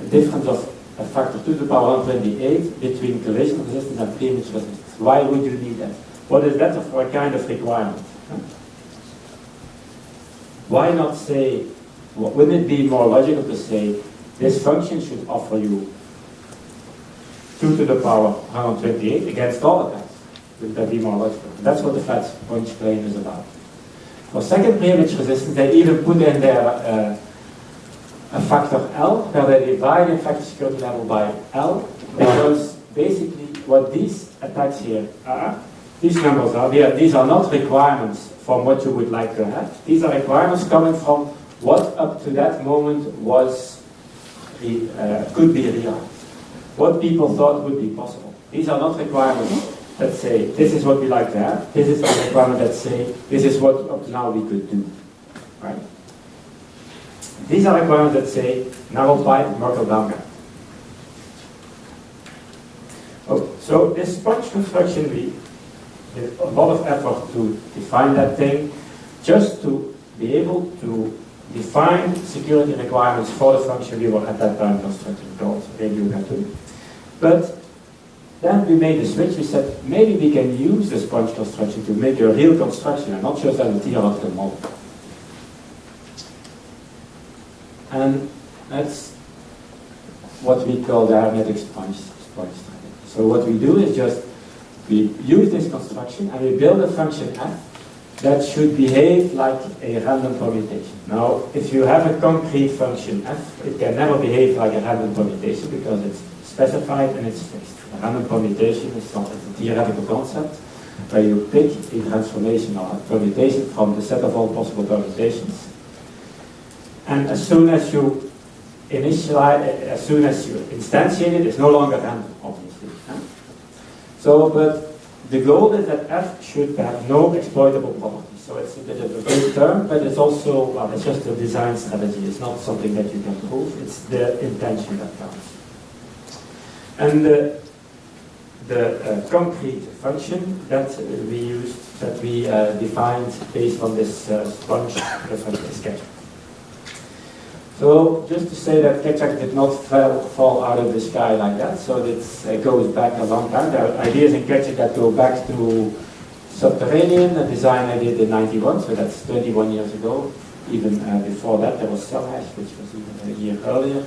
a difference of a factor 2 to the power 128 between collision resistance and pre-image resistance? Why would you need that? What is that for a kind of requirement? Why not say, wouldn't it be more logical to say, this function should offer you 2 to the power 128 against all attacks? Would that be more logical? That's what the flat sponge plane is about. For second pre-image resistance, they even put in there a factor L, where they divide in factor security level by L, because basically what these attacks here are, these numbers are here, these are not requirements from what you would like to have. These are requirements coming from what up to that moment was could be realized. What people thought would be possible. These are not requirements that say, this is what we like to have. This is a requirement that say, this is what up to now we could do. Right? These are requirements that say, narrow pipe, Merkle down gap. Oh, so this sponge construction, we did a lot of effort to define that thing, just to be able to define security requirements for the function we were at that time constructing called RadioGAN2. But then we made a switch. We said maybe we can use the sponge construction to make a real construction and not just as a theoretical model. And that's what we call the arithmetic sponge strategy. So what we do is just we use this construction and we build a function f that should behave like a random permutation. Now, if you have a concrete function f, it can never behave like a random permutation because it's specified and it's fixed. A random permutation is not a theoretical concept where you pick a transformation or a permutation from the set of all possible permutations. And as soon as you instantiate it, it's no longer random, obviously. So, but the goal is that f should have no exploitable properties. So it's a bit of a big term, but it's also, well, it's just a design strategy. It's not something that you can prove. It's the intention that counts. And the concrete function that we used, that we defined based on this sponge reference is Keccak. So just to say that Keccak did not fall out of the sky like that, so it goes back a long time. There are ideas in Keccak that go back to Subterranean, a design I did in '91, so that's 21 years ago. Even before that, there was Cellhash, which was even a year earlier.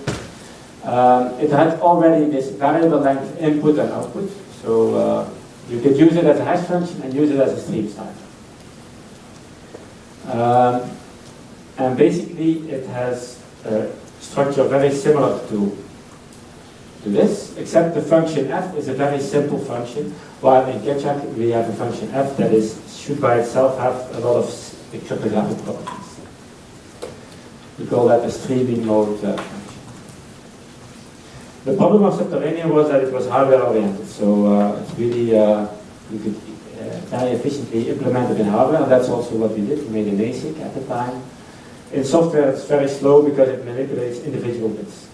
It had already this variable length input and output, so you could use it as a hash function and use it as a stream cipher. And basically, it has a structure very similar to this, except the function f is a very simple function, while in Keccak we have a function f that should by itself have a lot of cryptographic properties. We call that a streaming mode function. The problem of Subterranean was that it was hardware oriented, so it's really, you could very efficiently implement it in hardware, and that's also what we did. We made an ASIC at the time. In software, it's very slow because it manipulates individual bits.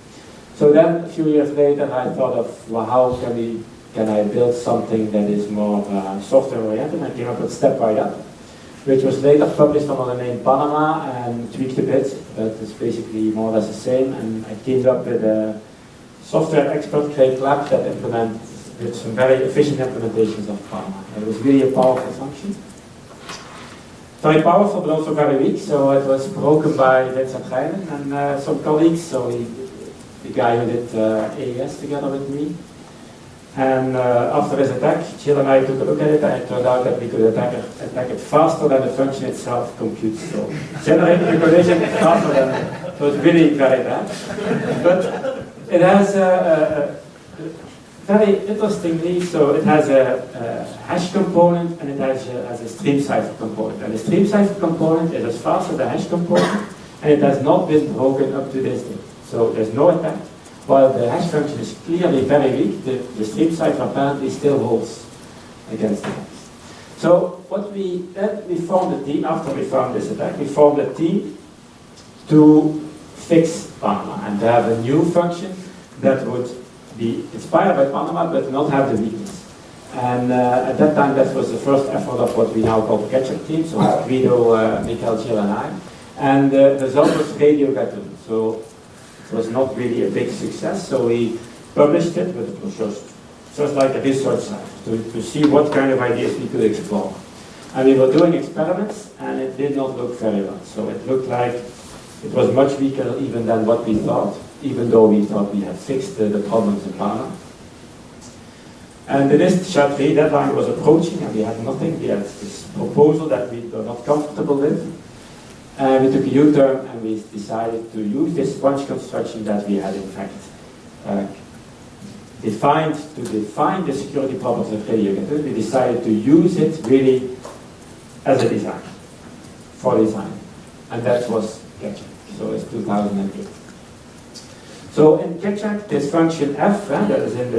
So then, a few years later, I thought of, well, how can I build something that is more software-oriented? And I came up with StepRightUp, which was later published under the name Panama and tweaked a bit, but it's basically more or less the same. And I teamed up with a software expert, Keccak, that did some very efficient implementations of Panama. And it was really a powerful function. Very powerful, but also very weak. So it was broken by Rijndael and some colleagues. So the guy who did AES together with me. And after his attack, Jill and I took a look at it, and it turned out that we could attack it faster than the function itself computes. So generating the collision faster than it. So it's really very bad. But it has very interestingly, so it has a hash component and it has a stream cipher component. And the stream cipher component is as fast as the hash component, and it has not been broken up to this day. So there's no attack. While the hash function is clearly very weak, the stream cipher apparently still holds against the hash. So then we formed a team, after we found this attack, we formed a team to fix Panama and to have a new function that would be inspired by Panama but not have the weakness. And at that time, that was the first effort of what we now call the Keccak team, so it's Guido, Michael, Jill, and I. And the result was Radio Gatoon. So it was not really a big success, so we published it, but it was just like a research site to see what kind of ideas we could explore. And we were doing experiments, and it did not look very well. So it looked like it was much weaker even than what we thought, even though we thought we had fixed the problems in Panama. And the NIST Chat3 deadline was approaching, and we had nothing. We had this proposal that we were not comfortable with. And we took a U-turn, and we decided to use this sponge construction that we had, in fact, defined to define the security properties of Radio Gatoon. We decided to use it really as a design, for design. And that was Keccak. So it's 2008. So in Keccak, this function f that is in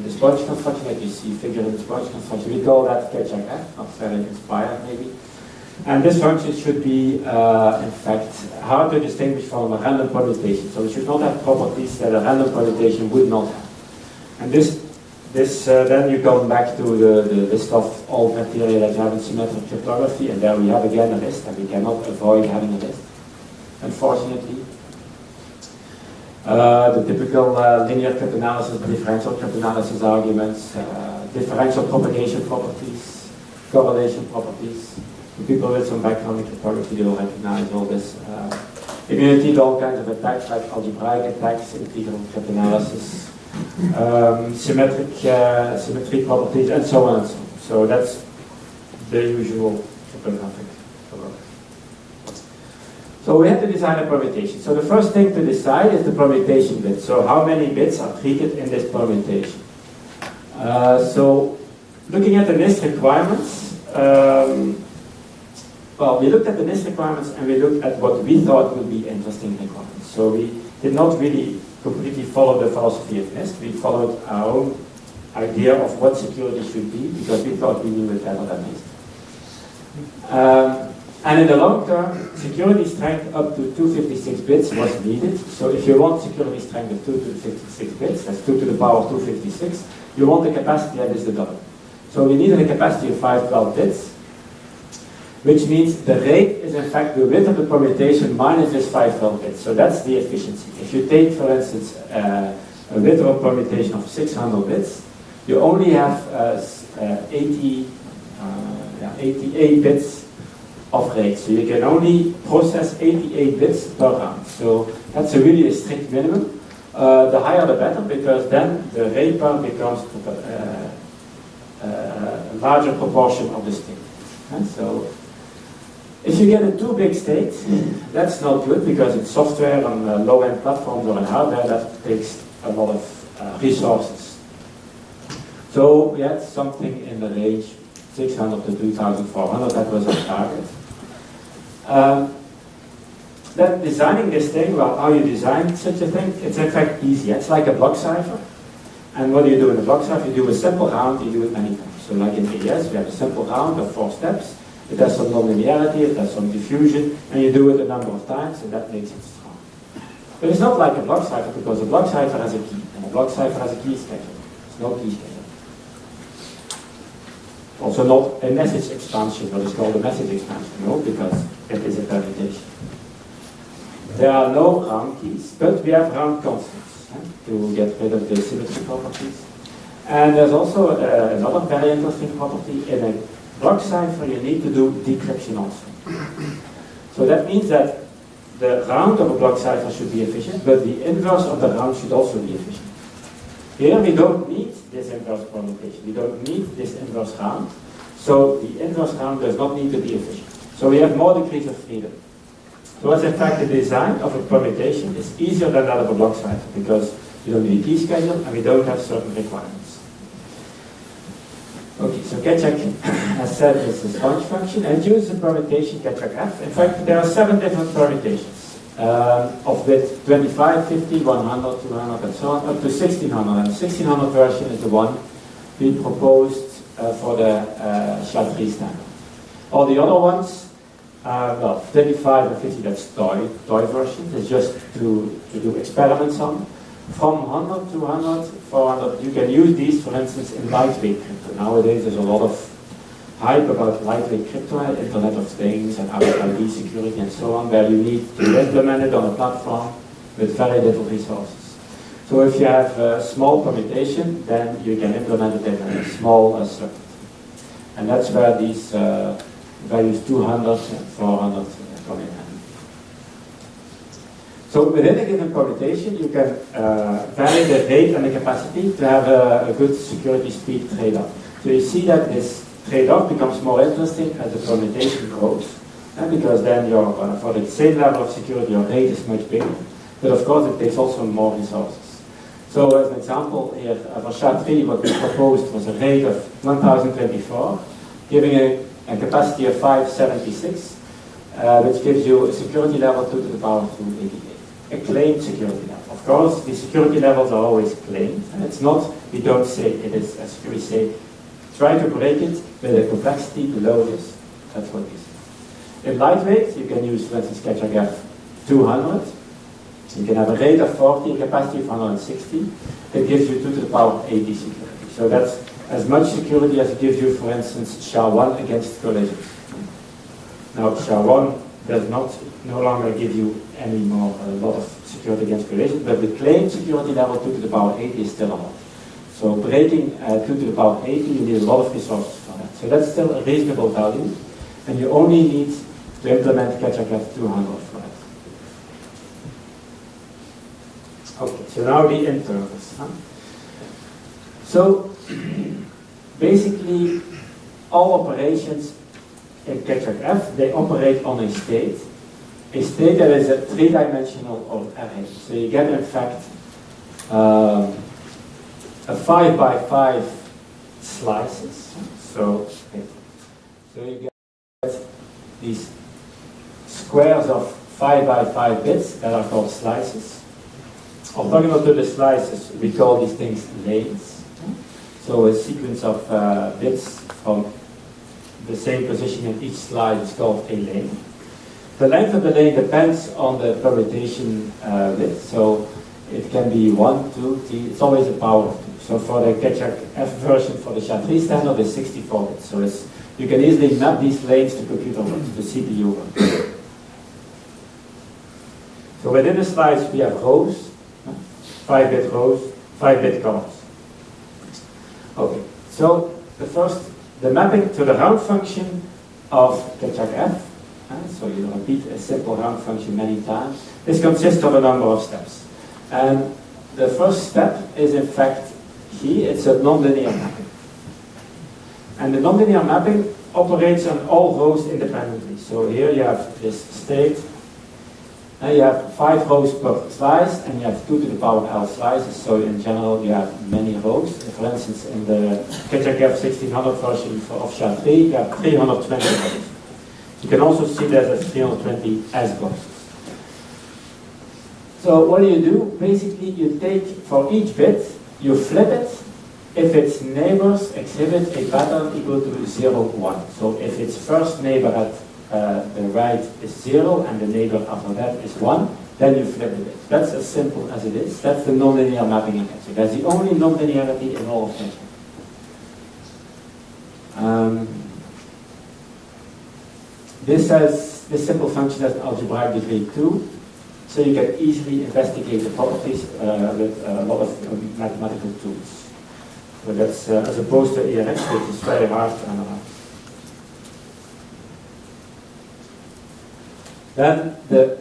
the sponge construction that you see figured in the sponge construction, we call that Keccak f, not very inspired maybe. And this function should be, in fact, hard to distinguish from a random permutation. So it should not have properties that a random permutation would not have. And then you come back to the list of all criteria that you have in symmetric cryptography, and there we have again a list, and we cannot avoid having a list, unfortunately. The typical linear cryptanalysis, differential cryptanalysis arguments, differential propagation properties, correlation properties. The people with some background in cryptography, they will recognize all this. Immunity to all kinds of attacks, like algebraic attacks, integral cryptanalysis, symmetry properties, and so on and so on. So that's the usual cryptographic work. So we have to design a permutation. So the first thing to decide is the permutation bit. So how many bits are treated in this permutation? So looking at the NIST requirements, well, we looked at the NIST requirements and we looked at what we thought would be interesting requirements. So we did not really completely follow the philosophy of NIST. We followed our own idea of what security should be because we thought we knew it better than NIST. And in the long term, security strength up to 256 bits was needed. So if you want security strength of 256 bits, that's 2 to the power of 256, you want a capacity that is the double. So we needed a capacity of 512 bits, which means the rate is in fact the width of the permutation minus this 512 bits. So that's the efficiency. If you take, for instance, a width of a permutation of 600 bits, you only have 88 bits of rate. So you can only process 88 bits per round. So that's really a strict minimum. The higher the better, because then the rate part becomes a larger proportion of the state. And so if you get a too big state, that's not good because it's software on low-end platforms or in hardware that takes a lot of resources. So we had something in the range 600 to 2,400, that was our target. Then designing this thing, well, how you design such a thing, it's in fact easy. It's like a block cipher. And what do you do in a block cipher? You do a simple round, you do it many times. So like in AES, we have a simple round of 4 steps. It has some nonlinearity, it has some diffusion, and you do it a number of times, and that makes it strong. But it's not like a block cipher, because a block cipher has a key, and a block cipher has a key schedule. There's no key schedule. Also not a message expansion, what is called a message expansion, no, because it is a permutation. There are no round keys, but we have round constants to get rid of the symmetry properties. And there's also another very interesting property. In a block cipher, you need to do decryption also. So that means that the round of a block cipher should be efficient, but the inverse of the round should also be efficient. Here we don't need this inverse permutation. We don't need this inverse round. So the inverse round does not need to be efficient. So we have more degrees of freedom. So as in fact the design of a permutation is easier than that of a block cipher because you don't need a key schedule and we don't have certain requirements. Okay, so Keccak, as said, is a sponge function and it uses a permutation Keccak F. In fact, there are 7 different permutations. Of width 25, 50, 100, 200, and so on, up to 1600. And the 1600 version is the one we proposed for the SHA-3 standard. All the other ones, well, 35 and 50, that's toy version. It's just to do experiments on. From 100 to 100, 400, you can use these, for instance, in lightweight crypto. Nowadays, there's a lot of hype about lightweight crypto, Internet of Things, and RFID security, and so on, where you need to implement it on a platform with very little resources. So if you have a small permutation, then you can implement it in a small circuit. And that's where these values 200 and 400 come in handy. So within a given permutation, you can vary the rate and the capacity to have a good security speed trade-off. So you see that this trade-off becomes more interesting as the permutation grows, because then your, for the same level of security, your rate is much bigger. But of course, it takes also more resources. So as an example here, for SHA-3, what we proposed was a rate of 1024, giving a capacity of 576, which gives you a security level 2 to the power 288. A claimed security level. Of course, the security levels are always claimed, and it's not, we don't say it is, as we say, try to break it with a complexity below this. That's what we say. In lightweight, you can use, for instance, Keccak F200. You can have a rate of 40, a capacity of 160. It gives you 2 to the power 80 security. So that's as much security as it gives you, for instance, SHA-1 against collisions. Now, SHA-1 does no longer give you any more, a lot of security against collisions, but the claimed security level 2 to the power 80 is still a lot. So breaking 2 to the power 80, you need a lot of resources for that. So that's still a reasonable value, and you only need to implement Keccak F200 for that. Okay, so now the internals. So basically, all operations in Keccak F, they operate on a state that is a three-dimensional array. So you get, in fact, a 5 by 5 slices. So you get these squares of 5 by 5 bits that are called slices. Orthogonal to the slices, we call these things lanes. So a sequence of bits from the same position in each slide is called a lane. The length of the lane depends on the permutation width. So it can be 1, 2, 3, it's always a power of 2. So for the Keccak F version for the SHA-3 standard is 64 bits. So you can easily map these lanes to computer words, to CPU words. So within the slides we have rows, 5-bit rows, 5-bit columns. Okay, so the mapping to the round function of Keccak F, so you repeat a simple round function many times, this consists of a number of steps. And the first step is in fact here, it's a nonlinear mapping. And the nonlinear mapping operates on all rows independently. So here you have this state, and you have 5 rows per slice, and you have 2 to the power L slices, so in general you have many rows. For instance, in the Keccak F 1600 version of SHA-3, you have 320 rows. You can also see that as 320 S-boxes. So what do? Basically, you take, for each bit, you flip it if its neighbors exhibit a pattern equal to 0, 1. So if its first neighbor at the right is 0 and the neighbor after that is 1, then you flip the bit. That's as simple as it is. That's the nonlinear mapping in Keccak. That's the only nonlinearity in all of Keccak. This simple function has an algebraic degree 2, so you can easily investigate the properties with a lot of mathematical tools. So that's as opposed to ERX, which is very hard to analyze. Then the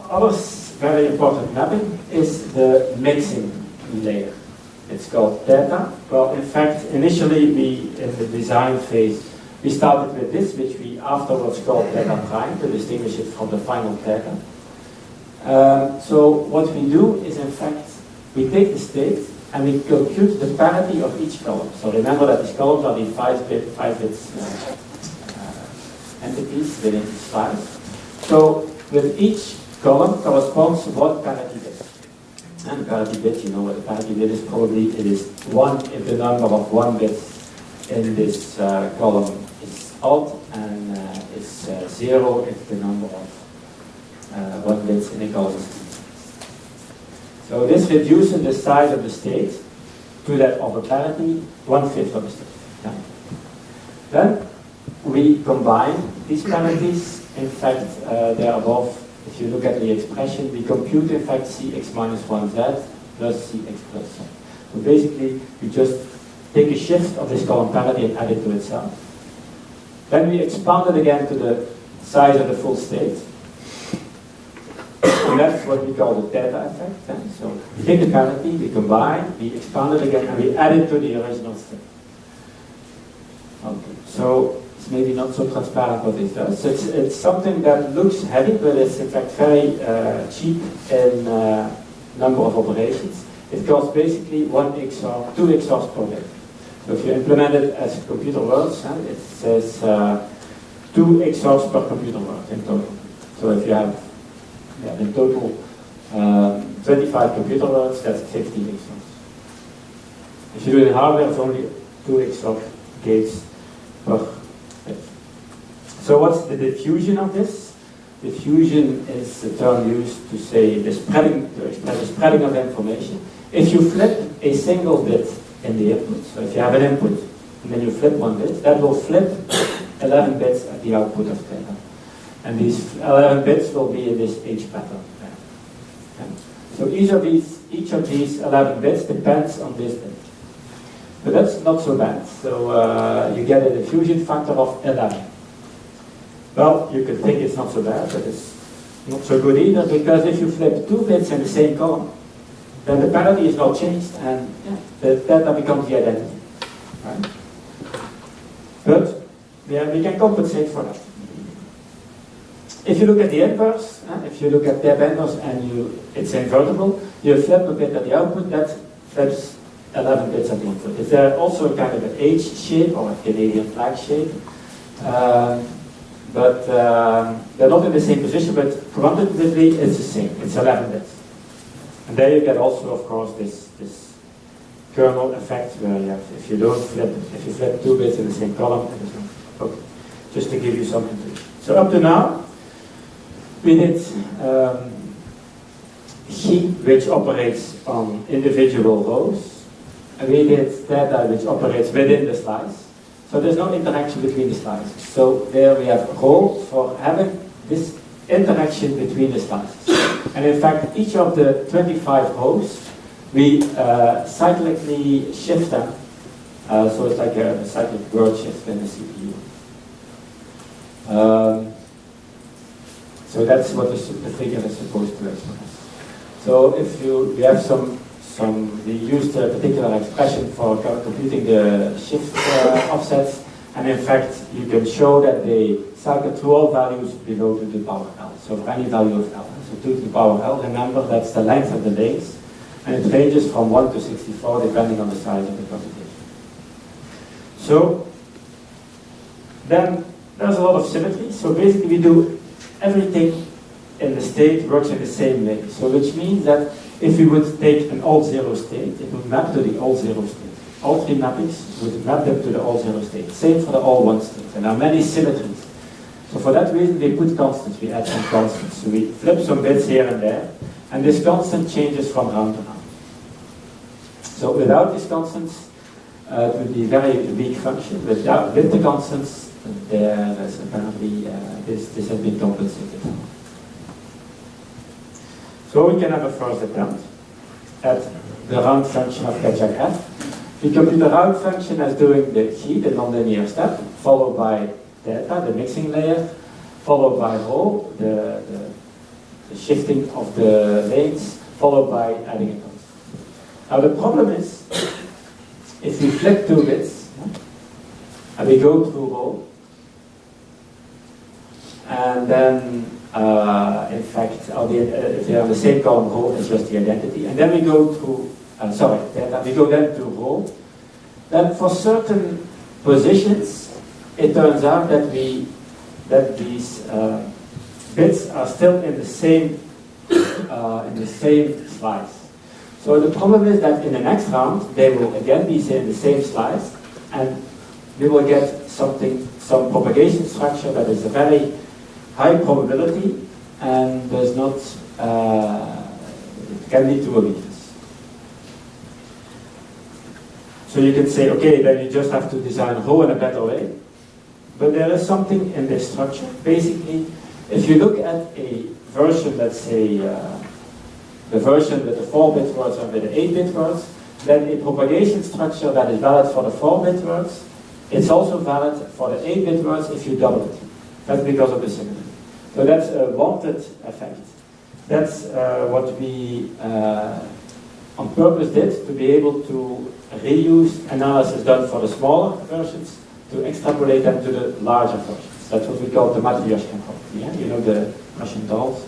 other very important mapping is the mixing layer. It's called theta. Well, in fact, initially in the design phase, we started with this, which we afterwards called theta prime to distinguish it from the final theta. So what we do is, in fact, we take the state and we compute the parity of each column. So remember that these columns are the 5-bit entities within each slice. So with each column corresponds one parity bit. And the parity bit, you know what the parity bit is, probably it is 1 if the number of 1 bits in this column is odd, and is 0 if the number of 1 bits in the column is. So this reduces the size of the state to that of a parity, 1/5 of the state. Yeah. Then we combine these parities. In fact, they are above. If you look at the expression, we compute in fact Cx minus 1z plus Cx plus z. So basically, we just take a shift of this column parity and add it to itself. Then we expand it again to the size of the full state. And that's what we call the theta effect. So we take the parity, we combine, we expand it again, and we add it to the original state. Okay. So it's maybe not so transparent what it does. It's something that looks heavy, but it's in fact very cheap in number of operations. It costs basically 2 XORs per bit. So if you implement it as computer words, it says 2 XORs per computer word in total. So if you have in total 25 computer words, that's 50 XORs. If you do it in hardware, it's only 2 XOR gates per bit. So what's the diffusion of this? Diffusion is the term used to say to express the spreading of information. If you flip a single bit in the input, so if you have an input and then you flip 1 bit, that will flip 11 bits at the output of data. And these 11 bits will be in this H pattern. Okay. So each of these 11 bits depends on this bit. But that's not so bad. So you get a diffusion factor of 11. Well, you could think it's not so bad, but it's not so good either, because if you flip 2 bits in the same column, then the parity is not changed, and the data becomes the identity. Right? But we can compensate for that. If you look at the inverse, if you look at tab inverse and it's invertible, you flip a bit at the output, that flips 11 bits at the input. Is there also a kind of an H shape or a Canadian flag shape? But they're not in the same position, but quantitatively it's the same. It's 11 bits. And there you get also, of course, this kernel effect where you have, if you flip 2 bits in the same column, it is not. Okay. Just to give you some information. So up to now, we did heap, which operates on individual rows, and we did data, which operates within the slice. So there's no interaction between the slices. So there we have a role for having this interaction between the slices. And in fact, each of the 25 rows, we cyclically shift them. So it's like a cyclic word shift in the CPU. So that's what the figure is supposed to express. So if we have we used a particular expression for computing the shift offsets, and in fact you can show that they cycle through all values below 2 to the power L. So for any value of L. So 2 to the power L, remember that's the length of the links, and it ranges from 1 to 64 depending on the size of the computation. So then there's a lot of symmetry. So basically we do everything in the state works in the same way. So which means that if we would take an all 0 state, it would map to the all 0 state. All 3 mappings would map them to the all 0 state. Same for the all 1 state. And there are many symmetries. So for that reason, we put constants. We add some constants. So we flip some bits here and there, and this constant changes from round to round. So without these constants, it would be a very weak function. With the constants, there is apparently this has been compensated. So we can have a first attempt at the round function of Keccak f. We compute the round function as doing the key, the nonlinear step, followed by theta, the mixing layer, followed by rho, the shifting of the lanes, followed by adding a constant. Now the problem is, if we flip 2 bits, and we go through rho, and then in fact, if they are the same column, rho is just the identity, and then we go through, theta, we go then to rho, then for certain positions, it turns out that these bits are still in the same slice. So the problem is that in the next round they will again be in the same slice, and we will get some propagation structure that is a very high probability and does not, it can lead to a weakness. So you can say, okay, then you just have to design a hole in a better way. But there is something in this structure. Basically, if you look at a version, let's say, the version with the 4-bit words and with the 8-bit words, then a propagation structure that is valid for the 4-bit words, it's also valid for the 8-bit words if you double it. That's because of the symmetry. So that's a wanted effect. That's what we on purpose did to be able to reuse analysis done for the smaller versions to extrapolate them to the larger versions. That's what we call the Matryoshka property. Yeah? You know the Russian dolls.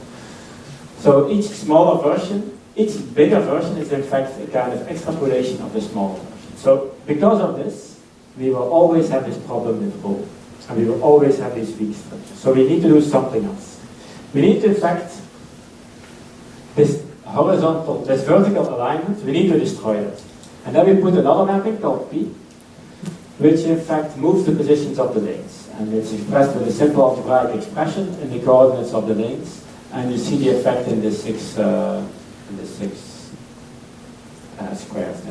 So each smaller version, each bigger version is in fact a kind of extrapolation of the smaller version. So because of this, we will always have this problem with rho. And we will always have these weak structures. So we need to do something else. We need to, in fact, this horizontal, this vertical alignment, we need to destroy it. And then we put another mapping called P, which in fact moves the positions of the lanes. And it's expressed with a simple algebraic expression in the coordinates of the lanes. And you see the effect in the six squares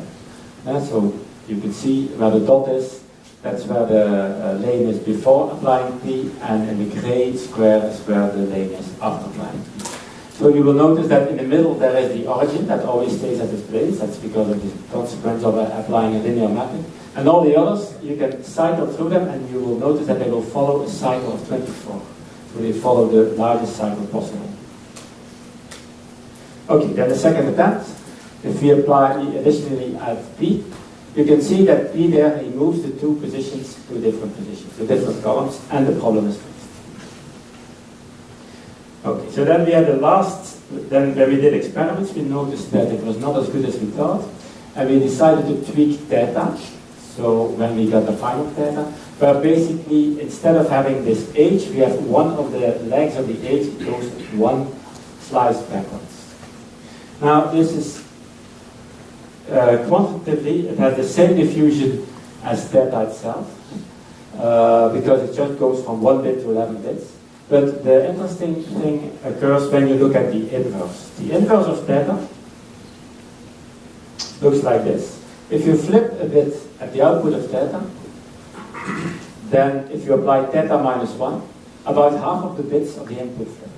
there. So you can see where the dot is. That's where the lane is before applying P, and in the gray square is where the lane is after applying P. So you will notice that in the middle there is the origin that always stays at its place. That's because of the consequence of applying a linear mapping. And all the others, you can cycle through them, and you will notice that they will follow a cycle of 24. So they follow the largest cycle possible. Okay, then the second attempt. If we apply additionally add P, you can see that P there, he moves the two positions to different positions, to different columns, and the problem is fixed. Okay, so then we had the last, then when we did experiments, we noticed that it was not as good as we thought, and we decided to tweak theta. So when we got the final theta, where basically instead of having this H, we have one of the legs of the H goes one slice backwards. Now this is quantitatively, it has the same diffusion as theta itself, because it just goes from 1 bit to 11 bits. But the interesting thing occurs when you look at the inverse. The inverse of theta looks like this. If you flip a bit at the output of theta, then if you apply theta minus 1, about half of the bits of the input flip.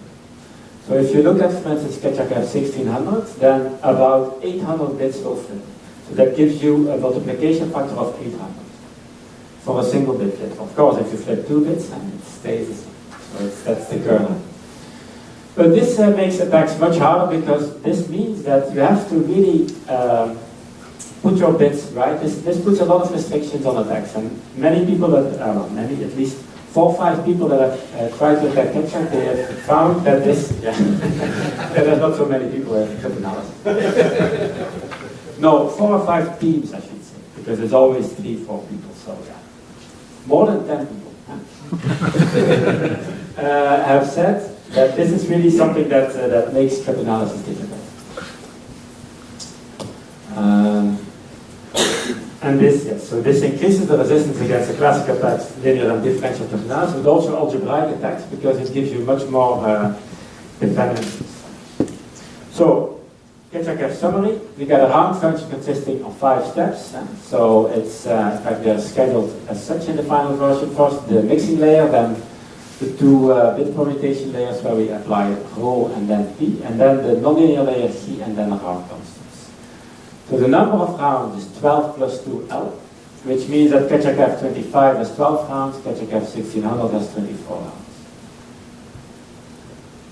So if you look at, for instance, Keccak 1600, then about 800 bits will flip. So that gives you a multiplication factor of 800 for a single bit flip. Of course, if you flip 2 bits, then it stays the same. So that's the kernel. But this makes attacks much harder, because this means that you have to really put your bits right. This puts a lot of restrictions on attacks, and many people that, at least 4 or 5 people that have tried to attack Keccak, they have found that this, there's not so many people who have cryptanalysis. No, 4 or 5 teams, I should say, because there's always 3-4 people, so yeah. More than 10 people have said that this is really something that makes cryptanalysis difficult. And this, yes, so this increases the resistance against the classical attacks, linear and differential cryptanalysis, but also algebraic attacks, because it gives you much more dependencies. So, Keccak summary, we got a round function consisting of 5 steps. So it's, in fact, they're scheduled as such in the final version. First, the mixing layer, then the 2 bit permutation layers where we apply rho and then P, and then the nonlinear layer C, and then a round constants. So the number of rounds is 12 plus 2L, which means that Keccak 25 has 12 rounds, Keccak 1600 has 24 rounds.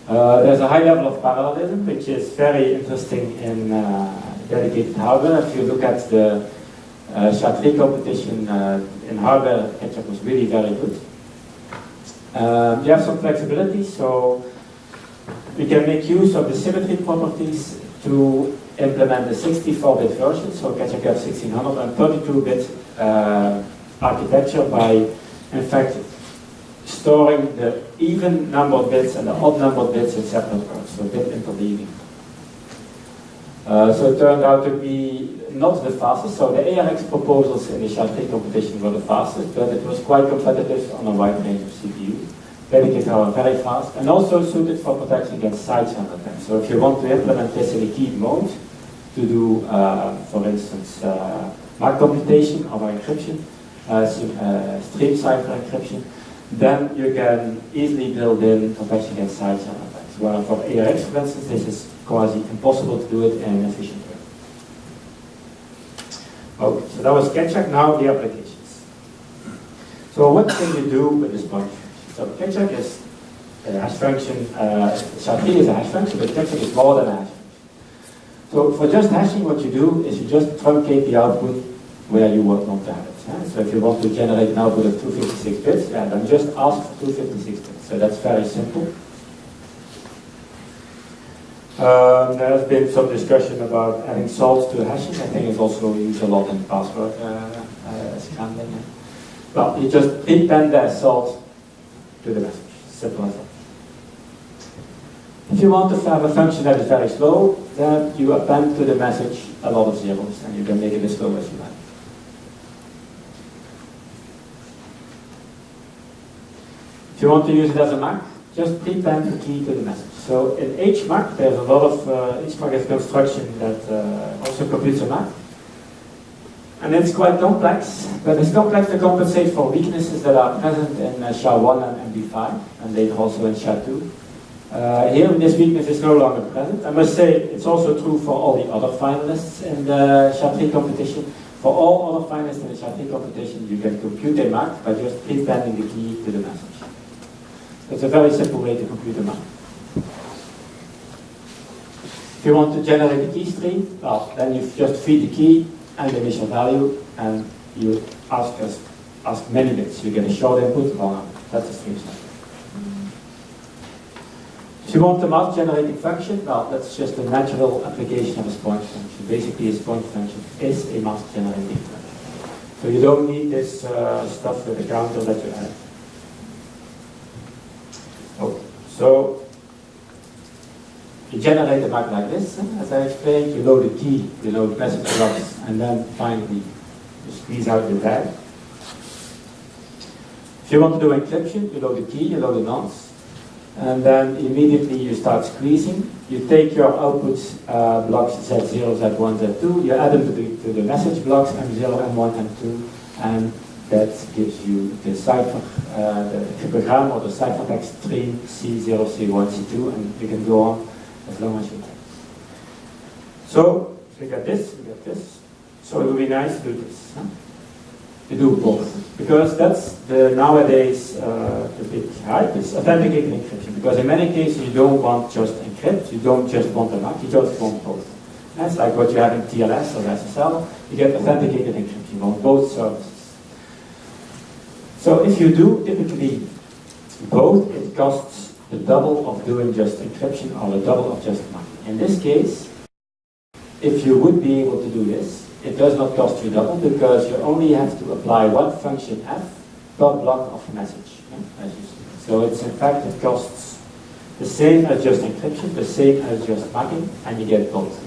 There's a high level of parallelism, which is very interesting in dedicated hardware. If you look at the Chatry competition in hardware, Keccak was really very good. You have some flexibility, so we can make use of the symmetry properties to implement the 64-bit version, so Keccak 1600 and 32-bit architecture by, in fact, storing the even numbered bits and the odd numbered bits in separate words, so bit interleaving. So it turned out to be not the fastest. So the ARX proposals in the SHA-3 competition were the fastest, but it was quite competitive on a wide range of CPUs. Dedicate are very fast and also suited for protection against side channel attacks. So if you want to implement this in a key mode to do, for instance, mark computation or encryption, stream cipher encryption, then you can easily build in protection against side channel attacks. While for ARX, for instance, this is quasi impossible to do it in an efficient way. Okay, so that was Keccak. Now the applications. So what can you do with this bunch? So Keccak is a hash function, SHA-3 is a hash function, but Keccak is more than a hash function. So for just hashing, what you do is you just truncate the output where you want to have it. So if you want to generate an output of 256 bits, then just ask for 256 bits. So that's very simple. There has been some discussion about adding salt to hashing. I think it's also used a lot in password scrambling. Well, you just append the salt to the message. Simple as that. If you want to have a function that is very slow, then you append to the message a lot of zeros, and you can make it as slow as you like. If you want to use it as a MAC, just prepend the key to the message. So in HMAC, there's a lot of HMAC is a construction that also computes a MAC. And it's quite complex, but it's complex to compensate for weaknesses that are present in SHA-1 and MD5, and later also in SHA-2. Here, this weakness is no longer present. I must say, it's also true for all the other finalists in the SHA-3 competition. For all other finalists in the SHA-3 competition, you can compute a MAC by just prepending the key to the message. It's a very simple way to compute a MAC. If you want to generate a key stream, well, then you just feed the key and the initial value, and you ask many bits. You get a short input, long output. That's a stream cycle. If you want a mask generating function, well, that's just a natural application of a sponge function. Basically, a sponge function is a mask generating function. So you don't need this stuff with the counter that you add. Okay, so you generate a MAC like this, as I explained. You load the key, you load message blocks, and then finally you squeeze out the tag. If you want to do encryption, you load the key, you load the nonce, and then immediately you start squeezing. You take your output blocks Z0, Z1, Z2, you add them to the message blocks M0, M1, M2, and that gives you the cipher, the cryptogram or the ciphertext stream C0, C1, C2, and you can go on as long as you like. So we got this, we got this. So it would be nice to do this. To do both, because that's the nowadays the big hype is authenticated encryption. Because in many cases you don't want just encrypt, you don't just want a MAC, you just want both. That's like what you have in TLS or SSL. You get authenticated encryption on both services. So if you do typically both, it costs the double of doing just encryption or the double of just MAC. In this case, if you would be able to do this, it does not cost you double because you only have to apply one function f per block of message, as you see. So it's in fact, it costs the same as just encryption, the same as just MACing, and you get both.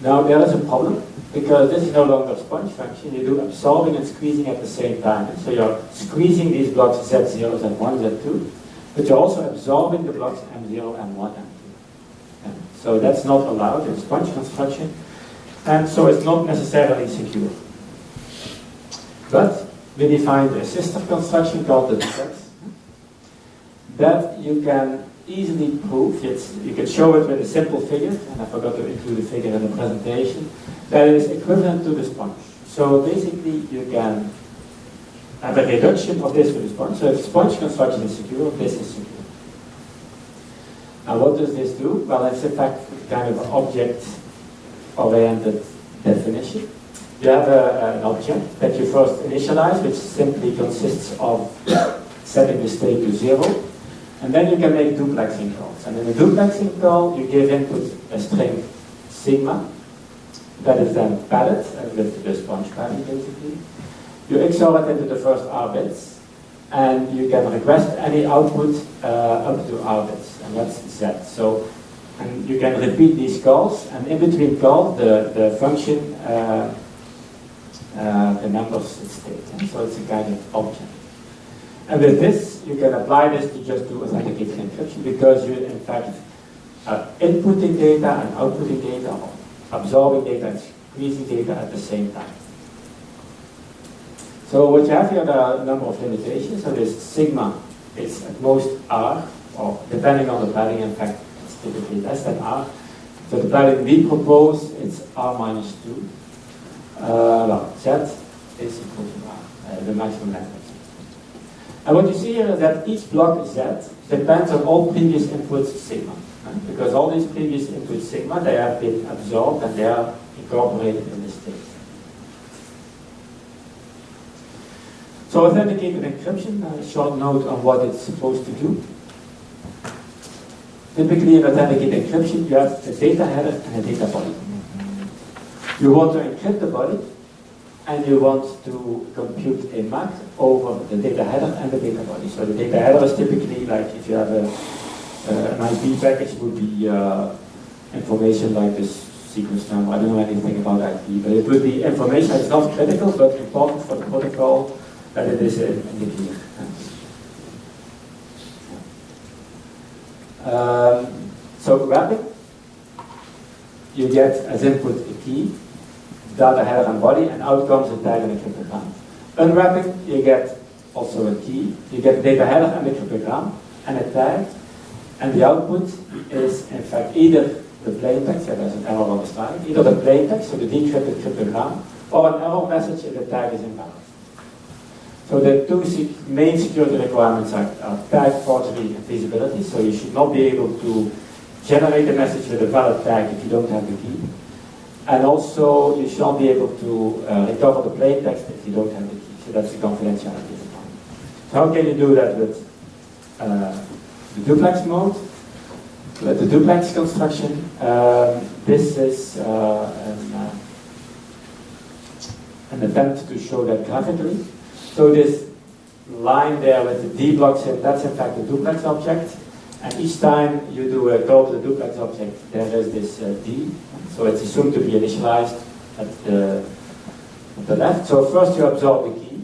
Now there is a problem because this is no longer a sponge function. You do absorbing and squeezing at the same time. So you're squeezing these blocks Z0, Z1, Z2, but you're also absorbing the blocks M0, M1, M2. So that's not allowed in sponge construction. And so it's not necessarily secure. But we defined a sister construction called the duplex that you can easily prove. You can show it with a simple figure, and I forgot to include a figure in the presentation, that is equivalent to the sponge. So basically you can have a reduction of this to the sponge. So if sponge construction is secure, this is secure. Now what does this do? Well, it's in fact kind of an object-oriented definition. You have an object that you first initialize, which simply consists of setting the state to 0, and then you can make duplexing calls. And in the duplexing call, you give input a string sigma that is then padded with the sponge padding basically. You XOR it into the first R bits, and you can request any output up to R bits, and that's Z. So And you can repeat these calls, and in between calls, the function remembers its state. So it's a kind of object. And with this, you can apply this to just do authenticated encryption, because you, in fact, are inputting data and outputting data, or absorbing data and squeezing data at the same time. So what you have here are a number of limitations. So this sigma is at most R, or depending on the padding, in fact, it's typically less than R. So the padding we propose, it's R minus 2. Well, Z is equal to R, the maximum length. And what you see here is that each block Z depends on all previous inputs sigma. Right? Because all these previous inputs sigma, they have been absorbed and they are incorporated in this state. So authenticated encryption, a short note on what it's supposed to do. Typically in authenticated encryption, you have a data header and a data body. You want to encrypt the body, and you want to compute a MAC over the data header and the data body. So the data header is typically like if you have an IP package, would be information like this sequence number. I don't know anything about IP, but it would be information that's not critical but important for the protocol that it is in the key. So wrapping, you get as input a key, data header and body, and out comes a tag and a cryptogram. Unwrapping, you get also a key, you get data header and a cryptogram, and a tag, and the output is in fact either the plain text, there's an error on the slide, either the plain text, so the decrypted cryptogram, or an error message if the tag is invalid. So the two main security requirements are tag forgery and feasibility, so you should not be able to generate a message with a valid tag if you don't have the key. And also, you should not be able to recover the plain text if you don't have the key. So that's the confidentiality requirement. So how can you do that with the duplex mode? With the duplex construction, this is an attempt to show that graphically. So this line there with the D blocks, that's in fact a duplex object. And each time you do a call to the duplex object, there is this D. So it's assumed to be initialized at the left. So first you absorb the key.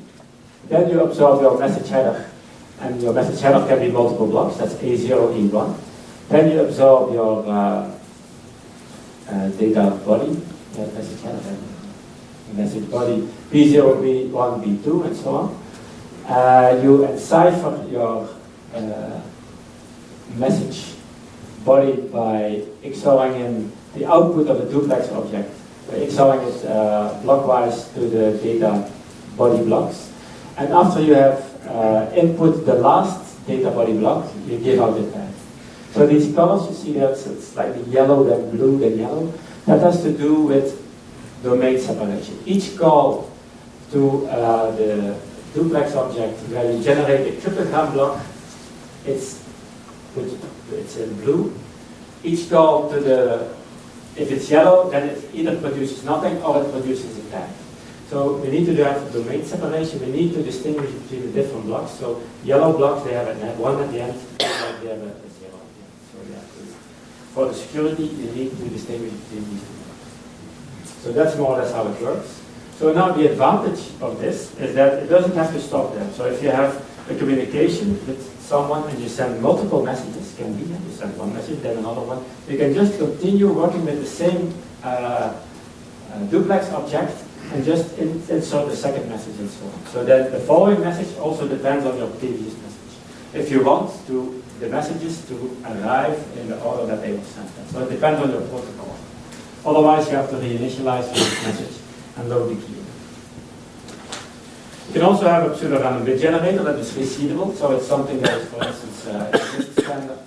Then you absorb your message header. And your message header can be multiple blocks. That's A0, E1. Then you absorb your data body, message header, message body, B0, B1, B2, and so on. You encipher your message body by XORing in the output of a duplex object, by XORing it blockwise to the data body blocks. And after you have input the last data body block, you give out the tag. So these colors you see there, it's slightly yellow, then blue, then yellow. That has to do with domain separation. Each call to the duplex object where you generate a cryptogram block, it's in blue. Each call to if it's yellow, then it either produces nothing or it produces a tag. So we need to have domain separation. We need to distinguish between the different blocks. So yellow blocks, they have one at the end, they have a 0 at the end. So for the security, you need to distinguish between these two blocks. So that's more or less how it works. So now the advantage of this is that it doesn't have to stop there. So if you have a communication with someone and you send multiple messages, can be, you send one message, then another one, you can just continue working with the same duplex object and just insert the second message and so on. So then the following message also depends on your previous message. If you want the messages to arrive in the order that they were sent. So it depends on your protocol. Otherwise, you have to reinitialize your message and load the key. You can also have a pseudo-random bit generator that is reseedable. So it's something that is, for instance, NIST standard.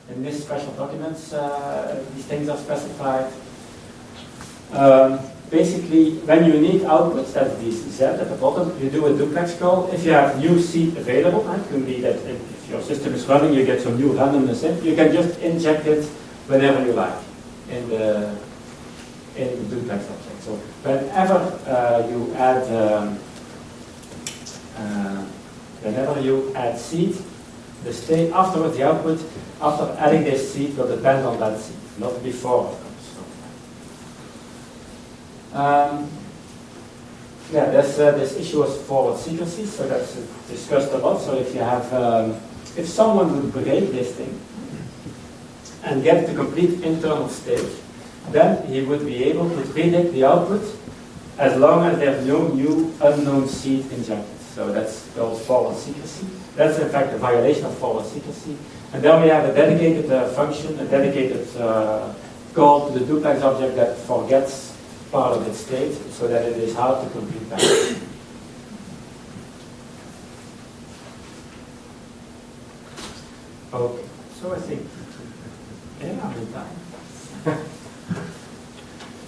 In NIST special documents, these things are specified. Basically, when you need outputs, that's the Z at the bottom, you do a duplex call. If you have new seed available, it can be that if your system is running, you get some new randomness in, you can just inject it whenever you like in the duplex object. So whenever you add seed, The state afterwards, the output, after adding this seed, will depend on that seed, not before, of course. Yeah, this issue was forward secrecy, so that's discussed a lot. So if you have, if someone would break this thing and get the complete internal state, then he would be able to predict the output as long as there's no new unknown seed injected. So that's called forward secrecy. That's in fact a violation of forward secrecy. And then we have a dedicated function, a dedicated call to the duplex object that forgets part of its state so that it is hard to compute back. Okay, so I think, yeah, I'm in time.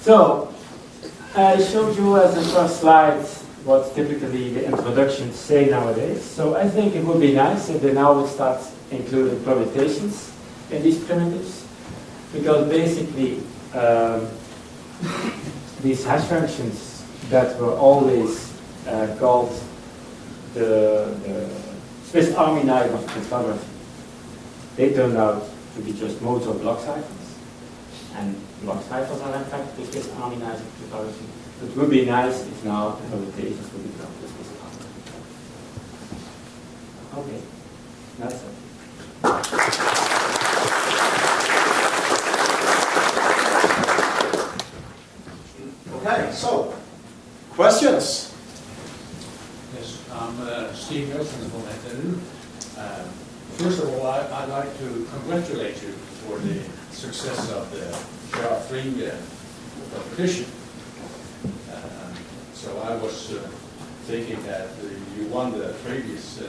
So, I showed you as the first slide what typically the introductions say nowadays. So I think it would be nice if they now would start including permutations in these primitives, because basically these hash functions that were always called the Swiss Army knife of cryptography, they turned out to be just modes of block ciphers. And block ciphers are in fact the Swiss Army knives of cryptography. It would be nice if now the permutations would become the Swiss Army. Okay, that's it. Okay, so questions? Yes, I'm Steve Nelson from FNU. First of all, I'd like to congratulate you for the success of the SHA-3 competition. So I was thinking that you won the previous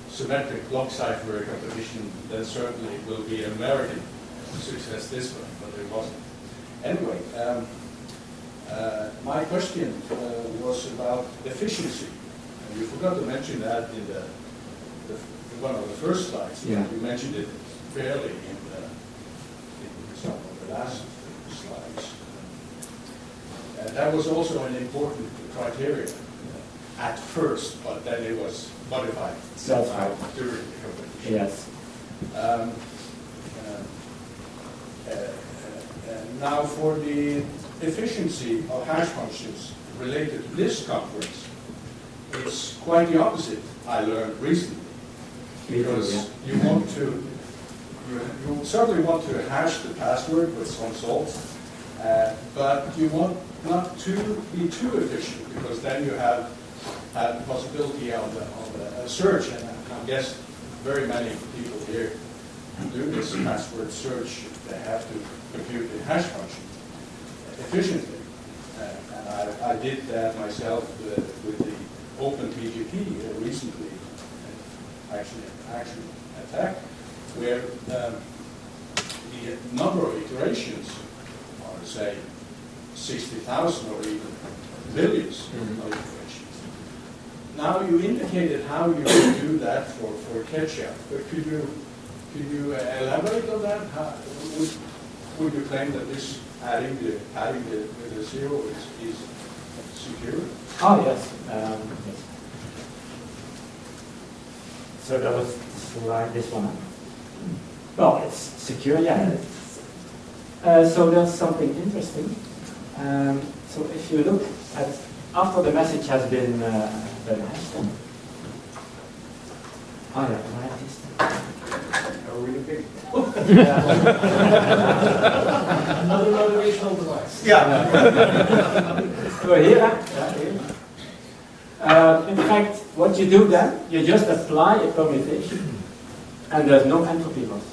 symmetric block cipher competition, then certainly it will be an American success this one, but it wasn't. Anyway, my question was about efficiency. And you forgot to mention that in the one of the first slides. Yeah. You mentioned it fairly in some of the last slides. And that was also an important criteria at first, but then it was modified That's right. during the competition. Yes. Now for the efficiency of hash functions related to this conference, it's quite the opposite, I learned recently. Because you want to, you certainly want to hash the password with some salt, but you want not to be too efficient, because then you have the possibility of a search, and I guess very many people here do this password search. They have to compute the hash function efficiently, and I did that myself with the OpenPGP recently, actually attack, where the number of iterations are, say, 60,000 or even millions of iterations. Now you indicated how you would do that for Keccak, but could you elaborate on that? How, would you claim that this adding the zero is secure? Oh yes. Yes. So that was slide this one. Well, it's secure, yeah. So there's something interesting. So if you look at after the message has been hashed. Oh yeah, I have this. Are we looking? Another motivational device. Yeah. So here. In fact, what you do then, you just apply a permutation, and there's no entropy loss.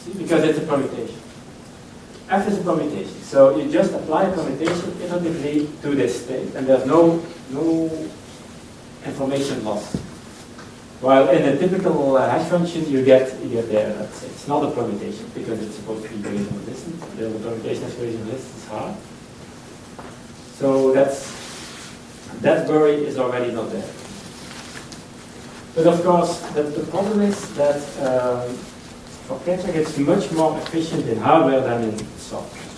See, because it's a permutation. F is a permutation, so you just apply a permutation iteratively to this state, and there's no information loss. While in a typical hash function, you get there. It's not a permutation because it's supposed to be Bayesian resistant. The permutation is Bayesian resistant is hard. So that worry is already not there. But of course, the problem is that for Keccak it's much more efficient in hardware than in software.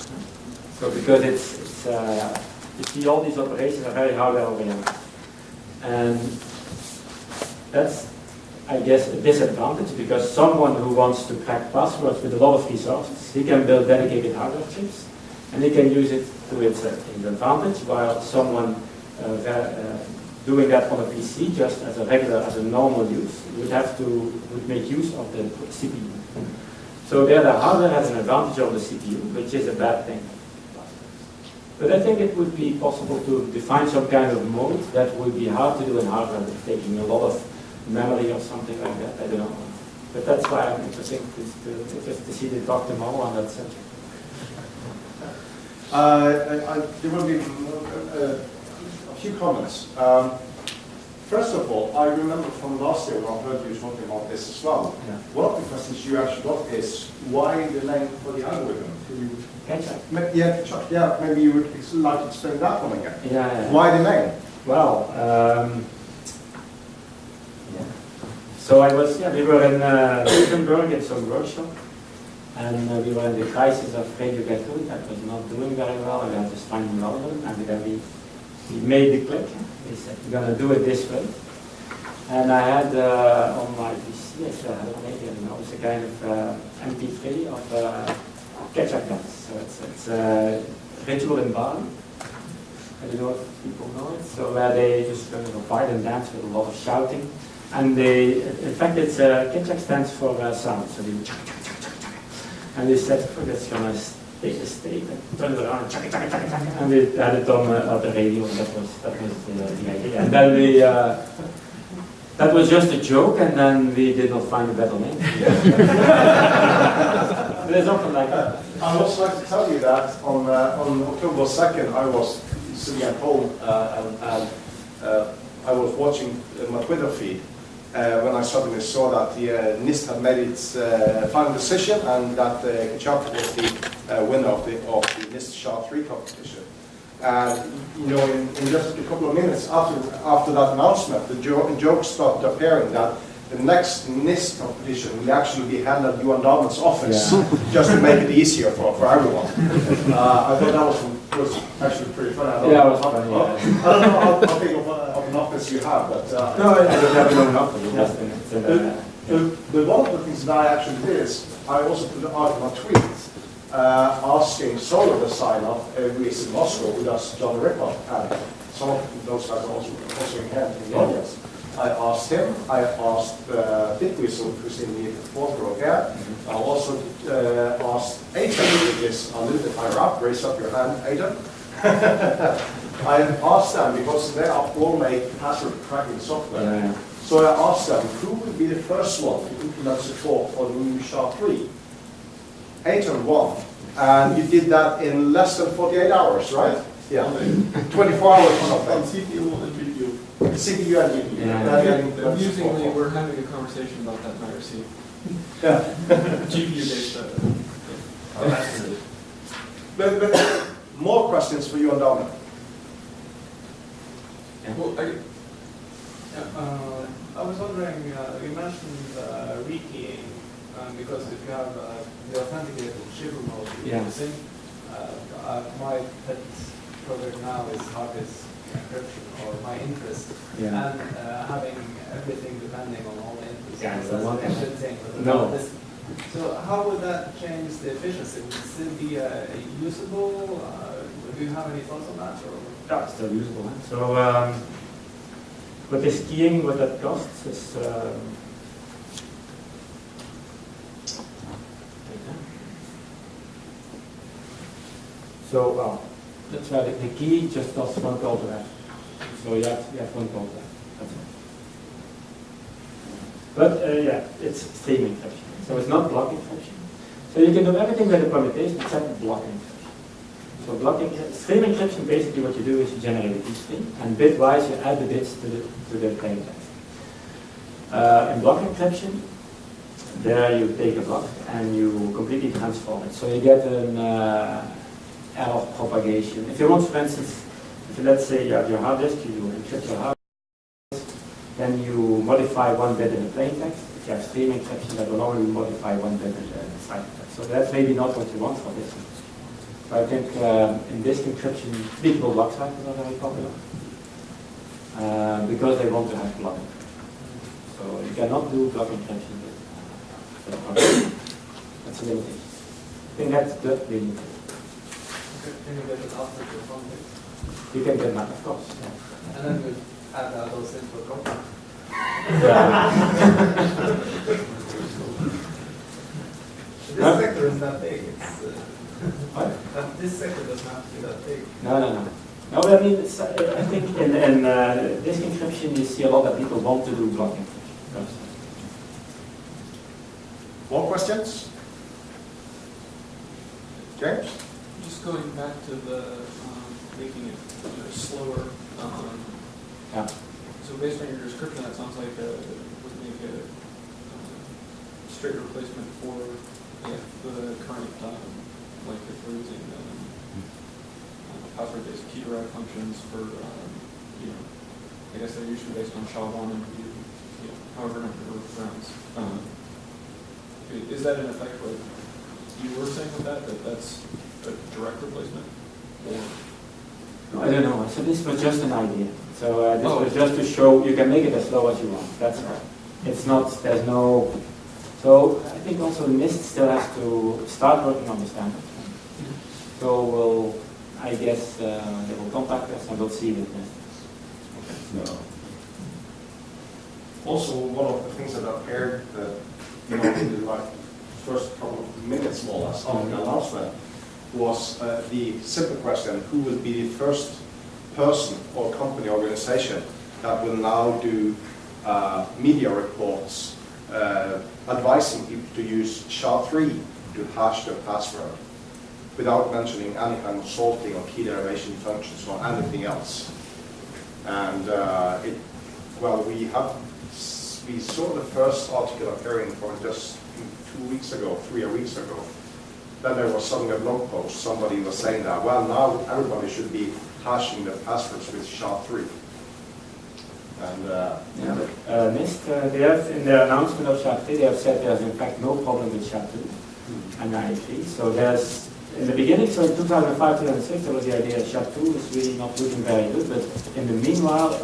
So because it's you see all these operations are very hardware oriented, and that's I guess, a disadvantage because someone who wants to crack passwords with a lot of resources, he can build dedicated hardware chips and he can use it to its advantage, while someone doing that on a PC just as a regular, as a normal use, would make use of the CPU. So there the hardware has an advantage over the CPU, which is a bad thing. But I think it would be possible to define some kind of mode that would be hard to do in hardware, with taking a lot of memory or something like that. I don't know. But that's why I'm interested to see the talk tomorrow on that subject. There will be a few comments. First of all, I remember from last year when I heard you talking about this as well. Yeah. One of the questions you actually got is why the name for the algorithm? Keccak. Yeah, Keccak, yeah, maybe you would like to explain that one again. Yeah. Why the name? Well, so we were in Luxembourg in some workshop, and we were in the crisis of Radio Keccak that was not doing very well, and we had to find an algorithm, and then we made the click. We said, we're going to do it this way. And I had on my PC, I still have it maybe, I don't know, it's a kind of MP3 of Keccak dance. So it's a ritual in Bali. I don't know if people know it. So where they just fight and dance with a lot of shouting. And in fact, Keccak stands for sound. So they and they said, oh, that's going to take the state and turn it around, and we had it on the radio, and that was the idea. And then that was just a joke, and then we did not find a better name. There's often like that. I would also like to tell you that on October 2nd, I was sitting at home and I was watching my Twitter feed when I suddenly saw that the NIST had made its final decision and that Keccak was the winner of the NIST SHA-3 competition. And you know, in just a couple of minutes after that announcement, the joke started appearing that the next NIST competition will actually be held at Joan Daemen's office, just to make it easier for everyone. I thought that was actually pretty funny. I don't know how big of an office you have, but no, I don't have an office. But one of the things that I actually did is I also put out my tweet asking solo designer who is in Oslo, who does John Ripper, and some of those guys are also in here in the audience. I asked him, I asked Bitwhistle, who's in the fourth row here. I also asked Aidan, who is a little bit higher up. Raise up your hand, Aidan. I asked them because they are all make password cracking software. So I asked them, who would be the first one to implement support for the new SHA-3? Aidan won, and you did that in less than 48 hours, right? Yeah. 24 hours or something. CPU and GPU. CPU and GPU. Yeah. Amusingly, we're having a conversation about that in IRC. Yeah. GPU-based. But more questions for you and Daemen. Well, I was wondering, you mentioned rekeying, because if you have the authenticated cipher mode using, my pet project now is hard disk encryption, or my interest, and having everything depending on all the inputs. Yeah, so that's the thing. No. So how would that change the efficiency? Would it still be usable? Do you have any thoughts on that? Or? Yeah, it's still usable. So, but this keying, what that costs is. So, well, that's why the key just costs one call to that. So you have one call to that. That's it. But yeah, it's stream encryption. So it's not block encryption. So you can do everything with the permutation except block encryption. So stream encryption, basically what you do is you generate a key stream, and bitwise you add the bits to the plain text. In block encryption, there you take a block and you completely transform it. So you get an error propagation. If you want, for instance, let's say you have your hard disk, you encrypt your hard disk, then you modify one bit in the plain text. If you have stream encryption, that will only modify one bit in the ciphertext. So that's maybe not what you want for this one. So I think in disk encryption, readable block ciphers are very popular because they want to have block encryption. So you cannot do block encryption with proxy. That's a limitation. I think that's the limitation. Can you get it after your phone base? You can get that, of course. Yeah. And then you add those in for copy. This sector is not big. What? This sector doesn't have to be that big. No. No, but I mean, I think in disk encryption you see a lot of people want to do block encryption. More questions? James? Just going back to the making it slower. Yeah. So based on your description, that sounds like would make a straight replacement for the current, like if we're using password-based key derived functions for, I guess they're usually based on SHA-1 and however number of rounds. Is that in effect what you were saying with that's a direct replacement? Or? I don't know. So this was just an idea. So this was just to show you can make it as slow as you want. That's all. It's not, there's no, so I think also NIST still has to start working on the standard. So we'll, I guess they will contact us and we'll see with NIST. No. Also, one of the things that appeared that, in the first couple of minutes more or less of the announcement was the simple question, who will be the first person or company organization that will now do media reports advising people to use SHA-3 to hash their password without mentioning any kind of sorting or key derivation functions or anything else. And we saw the first article appearing for just 2 weeks ago, 3 weeks ago. Then there was suddenly a blog post, somebody was saying that, well, now everybody should be hashing their passwords with SHA-3. And NIST, they have, in their announcement of SHA-3, they have said there's in fact no problem with SHA-2 and IE3. So there's, in the beginning, so in 2005, 2006, there was the idea that SHA-2 is really not looking very good, but in the meanwhile,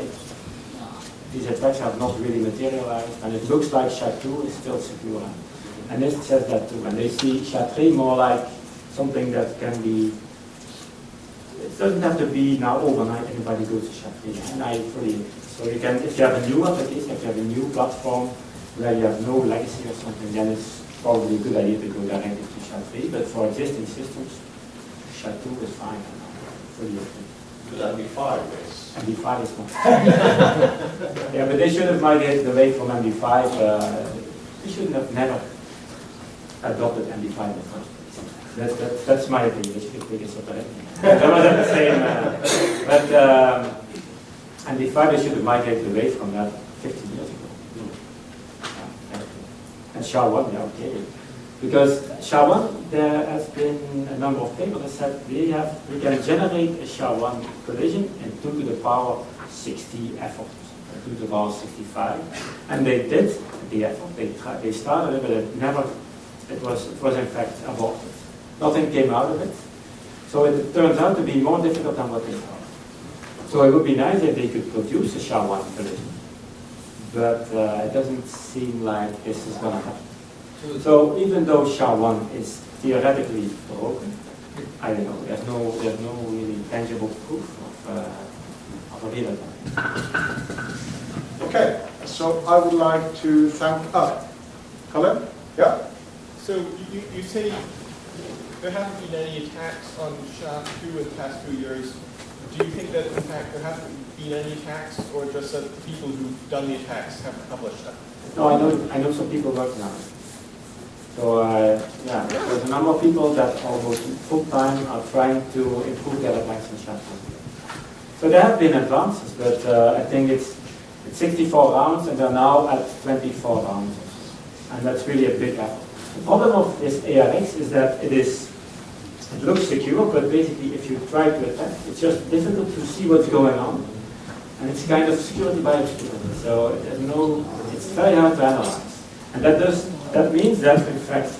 these attacks have not really materialized, and it looks like SHA-2 is still secure. And NIST says that too, and they see SHA-3 more like something that can be, it doesn't have to be now overnight everybody goes to SHA-3, and I fully agree. So you can, if you have a new application, if you have a new platform where you have no legacy or something, then it's probably a good idea to go directly to SHA-3, but for existing systems, SHA-2 is fine. Fully agree. But MD5 is. MD5 is not. Yeah, but they should have migrated away from MD5. They shouldn't have never adopted MD5 in the first place. That's my opinion. They should have taken separate. That was the same. But MD5 they should have migrated away from that 15 years ago. And SHA-1, yeah, okay. Because SHA-1, there has been a number of papers that said we can generate a SHA-1 collision in 2 to the power 60 effort, 2 to the power 65, and they did the effort. They started it, but it was in fact aborted. Nothing came out of it. So it turns out to be more difficult than what they thought. So it would be nice if they could produce a SHA-1 collision, but it doesn't seem like this is going to happen. So even though SHA-1 is theoretically broken, I don't know. There's no really tangible proof of a real attack. Okay, so I would like to thank. Colin? Yeah. So you say there haven't been any attacks on SHA-2 in the past 2 years. Do you think that in fact there haven't been any attacks, or just that the people who've done the attacks haven't published them? No, I know some people working on it. So yeah, there's a number of people that almost full time are trying to improve their attacks in SHA-2. So there have been advances, but I think it's 64 rounds, and they're now at 24 rounds, and that's really a big effort. The problem of this ARX is that it looks secure, but basically if you try to attack, it's just difficult to see what's going on. And it's kind of security by obscurity. So it's very hard to analyze. And that means that in fact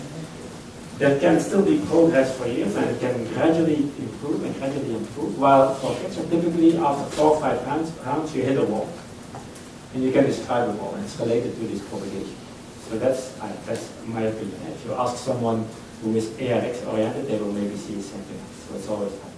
there can still be progress for years, and it can gradually improve, while for Keccak typically after 4 or 5 rounds you hit a wall. and you can describe them all, and it's related to this propagation. So that's my opinion. If you ask someone who is ARX oriented, they will maybe see something else. So it's always happening.